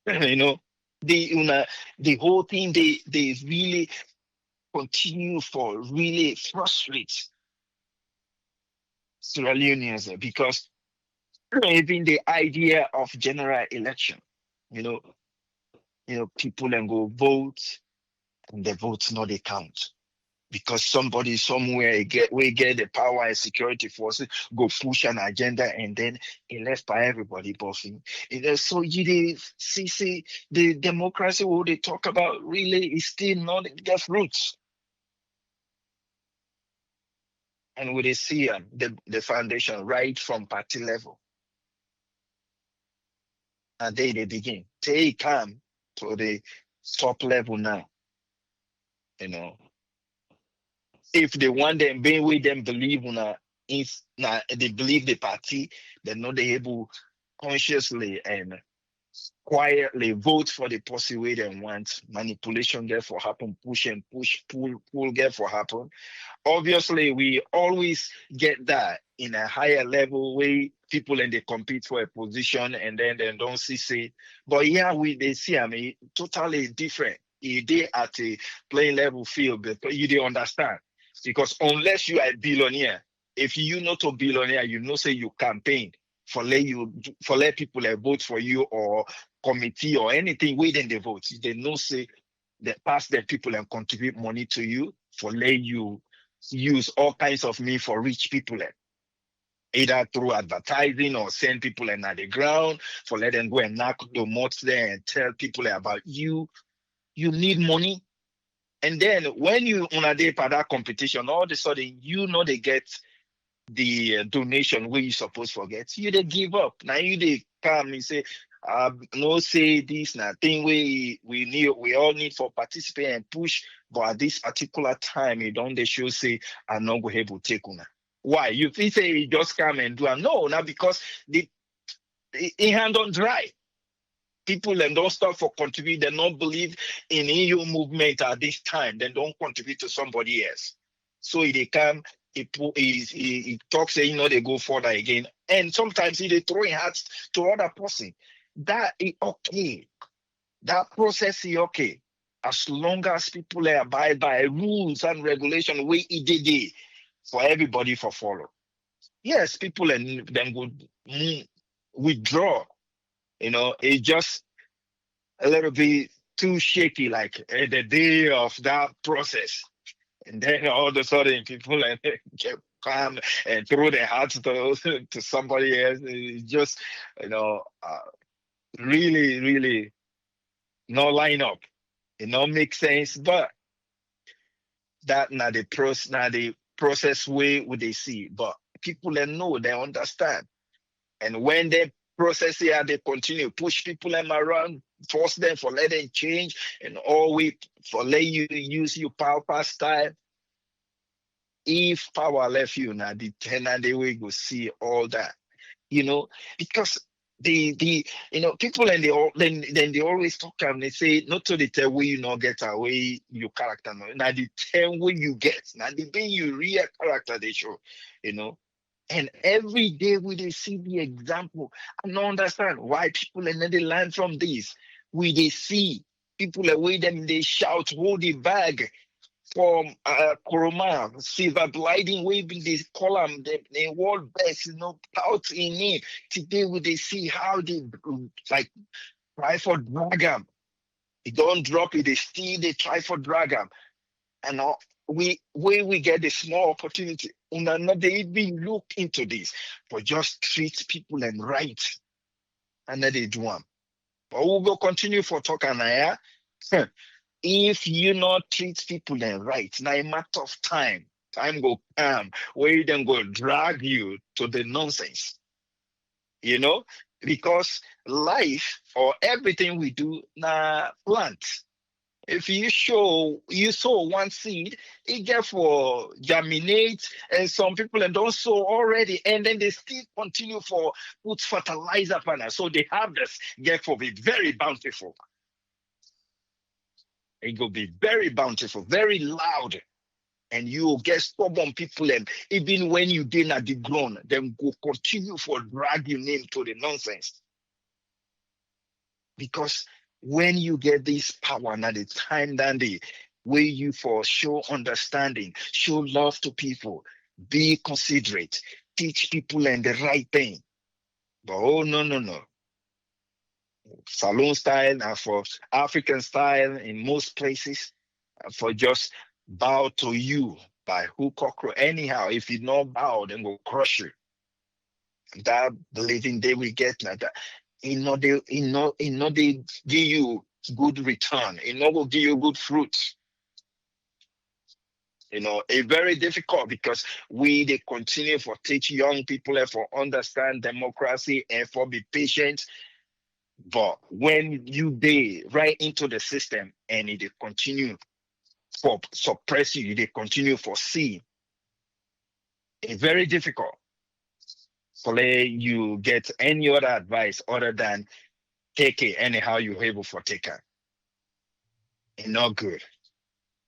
The whole thing they really continue for really frustrate Sierra Leoneans because even the idea of general election, people then go vote and the votes not they count because somebody somewhere get the power and security forces go push an agenda and then it left by everybody buffing. So you see the democracy what they talk about really is still not get roots. And we see the foundation right from party level. And they begin. They come to the top level now. If they want them, being with them believe they believe the party, they're not able consciously and quietly vote for the policy way they want. Manipulation therefore happen, pull therefore happen. Obviously, we always get that in a higher level way, people and they compete for a position and then they don't see. But yeah, they see, totally different. They at a playing level field, but you don't understand. Because unless you are a billionaire, if you not a billionaire, say you campaign for let people vote for you or committee or anything within the vote. They know say they pass their people and contribute money to you for let you use all kinds of means for rich people, either through advertising or send people at the ground for let them go and knock the mots there and tell people about you. You need money. And then when you on a day for that competition, all of a sudden they get the donation where you supposed to forget. You they give up. Now you they come and say, no say this now thing we all need for participate and push, but at this particular time you don't they show say I'm not going to take una. Why? You say you just come and do it. No, now because the hand on dry. People and don't stop for contribute, they don't believe in EU movement at this time, then don't contribute to somebody else. So they come, he talks, they go further again. And sometimes they throw in hats to other person. That is okay. That process is okay. As long as people abide by rules and regulations, we did for everybody for follow. Yes, people and then would withdraw. It's just a little bit too shaky, like the day of that process. And then all of a sudden people get calm and throw their hearts to somebody else. It's just, really, really not line up. It not make sense, but that now the process way would they see. But people that know, they understand. And when they process here, they continue push people them around, force them for let them change, and always for let you use your power style. If power left you now, the tenant they will go see all that, because the people and they all then they always talk and they say not to the tell where you not get away your character now the tell where you get now the being you real character they show, and every day we they see the example. I don't understand why people and then they learn from this. We they see people away them they shout hold the bag from Kuruma, silver gliding, waving this column, the world best, out in it. Today we they see how they like try for drag them. They don't drop it, they still they try for drag them. And we get the small opportunity, and they even look into this, but just treat people and right. And then they do them. But we will continue for talking here. If you not treat people and right, now a matter of time go come where then go drag you to the nonsense. Because life or everything we do na plant. If you sow one seed, it get for germinate, and some people and don't sow already, and then they still continue for put fertilizer on it. So the harvest get for be very bountiful. It will be very bountiful, very loud, and you will get stubborn people. And even when you did at the ground, then go continue for drag your name to the nonsense. Because when you get this power, now the time that the way you for show understanding, show love to people, be considerate, teach people and the right thing. But oh no. Saloon style and for African style in most places, for just bow to you by hook or crook. Anyhow, if you not bow, then we'll crush you. That believing they will get like that. They give you good return. Will give you good fruit. It's very difficult because they continue for teach young people and for understand democracy and for be patient. But when you right into the system and they continue for suppress you, they continue for see. It's very difficult for you get any other advice other than take it anyhow you're able for take it. It's not good.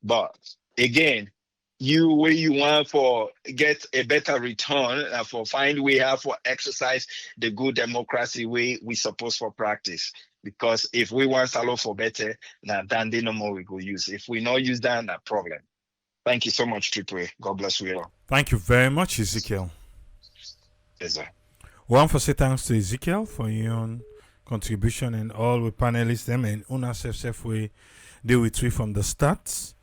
But again, you want for get a better return and for find way how for exercise the good democracy way we supposed for practice. Because if we want salo for better, now then no more we go use. If we not use that, no problem. Thank you so much, Triple. God bless you all. Thank you very much, Ezekiel. Yes, sir. One for say thanks to Ezekiel for your contribution and all the panelists them and Una self way deal with we from the start.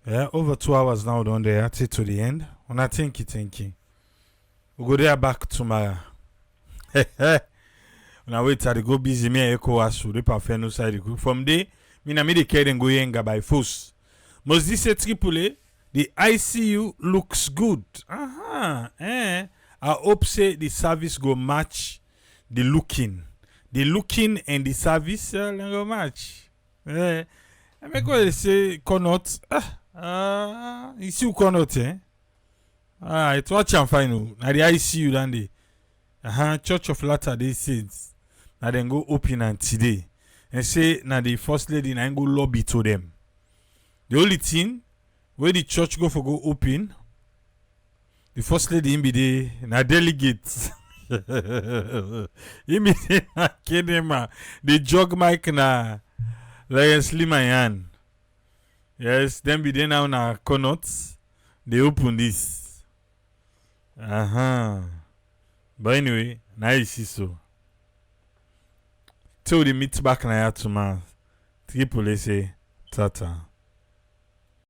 Yeah, over 2 hours now down there at it to the end. And I think we'll go there back tomorrow. When I wait to go busy me echo as to the parfait no side from there. Me na me the care and go yenga by force. Must this say triple the ICU looks good. I hope say the service go match the looking. The looking and the service go match. I make what they say cannot. Ici ou cannot it's what I'm fine. Now the ICU then the Church of Latter-day Saints. Now then go open and today. And say now the first lady and go lobby to them. The only thing where the church go open, the first lady in be the na delegate. He be na Kenema. The jog mic na Leema yan. Yes, then be there now na Connaught. They open this. But anyway, now you see so. Till the meet back na ya tomorrow. People say tata.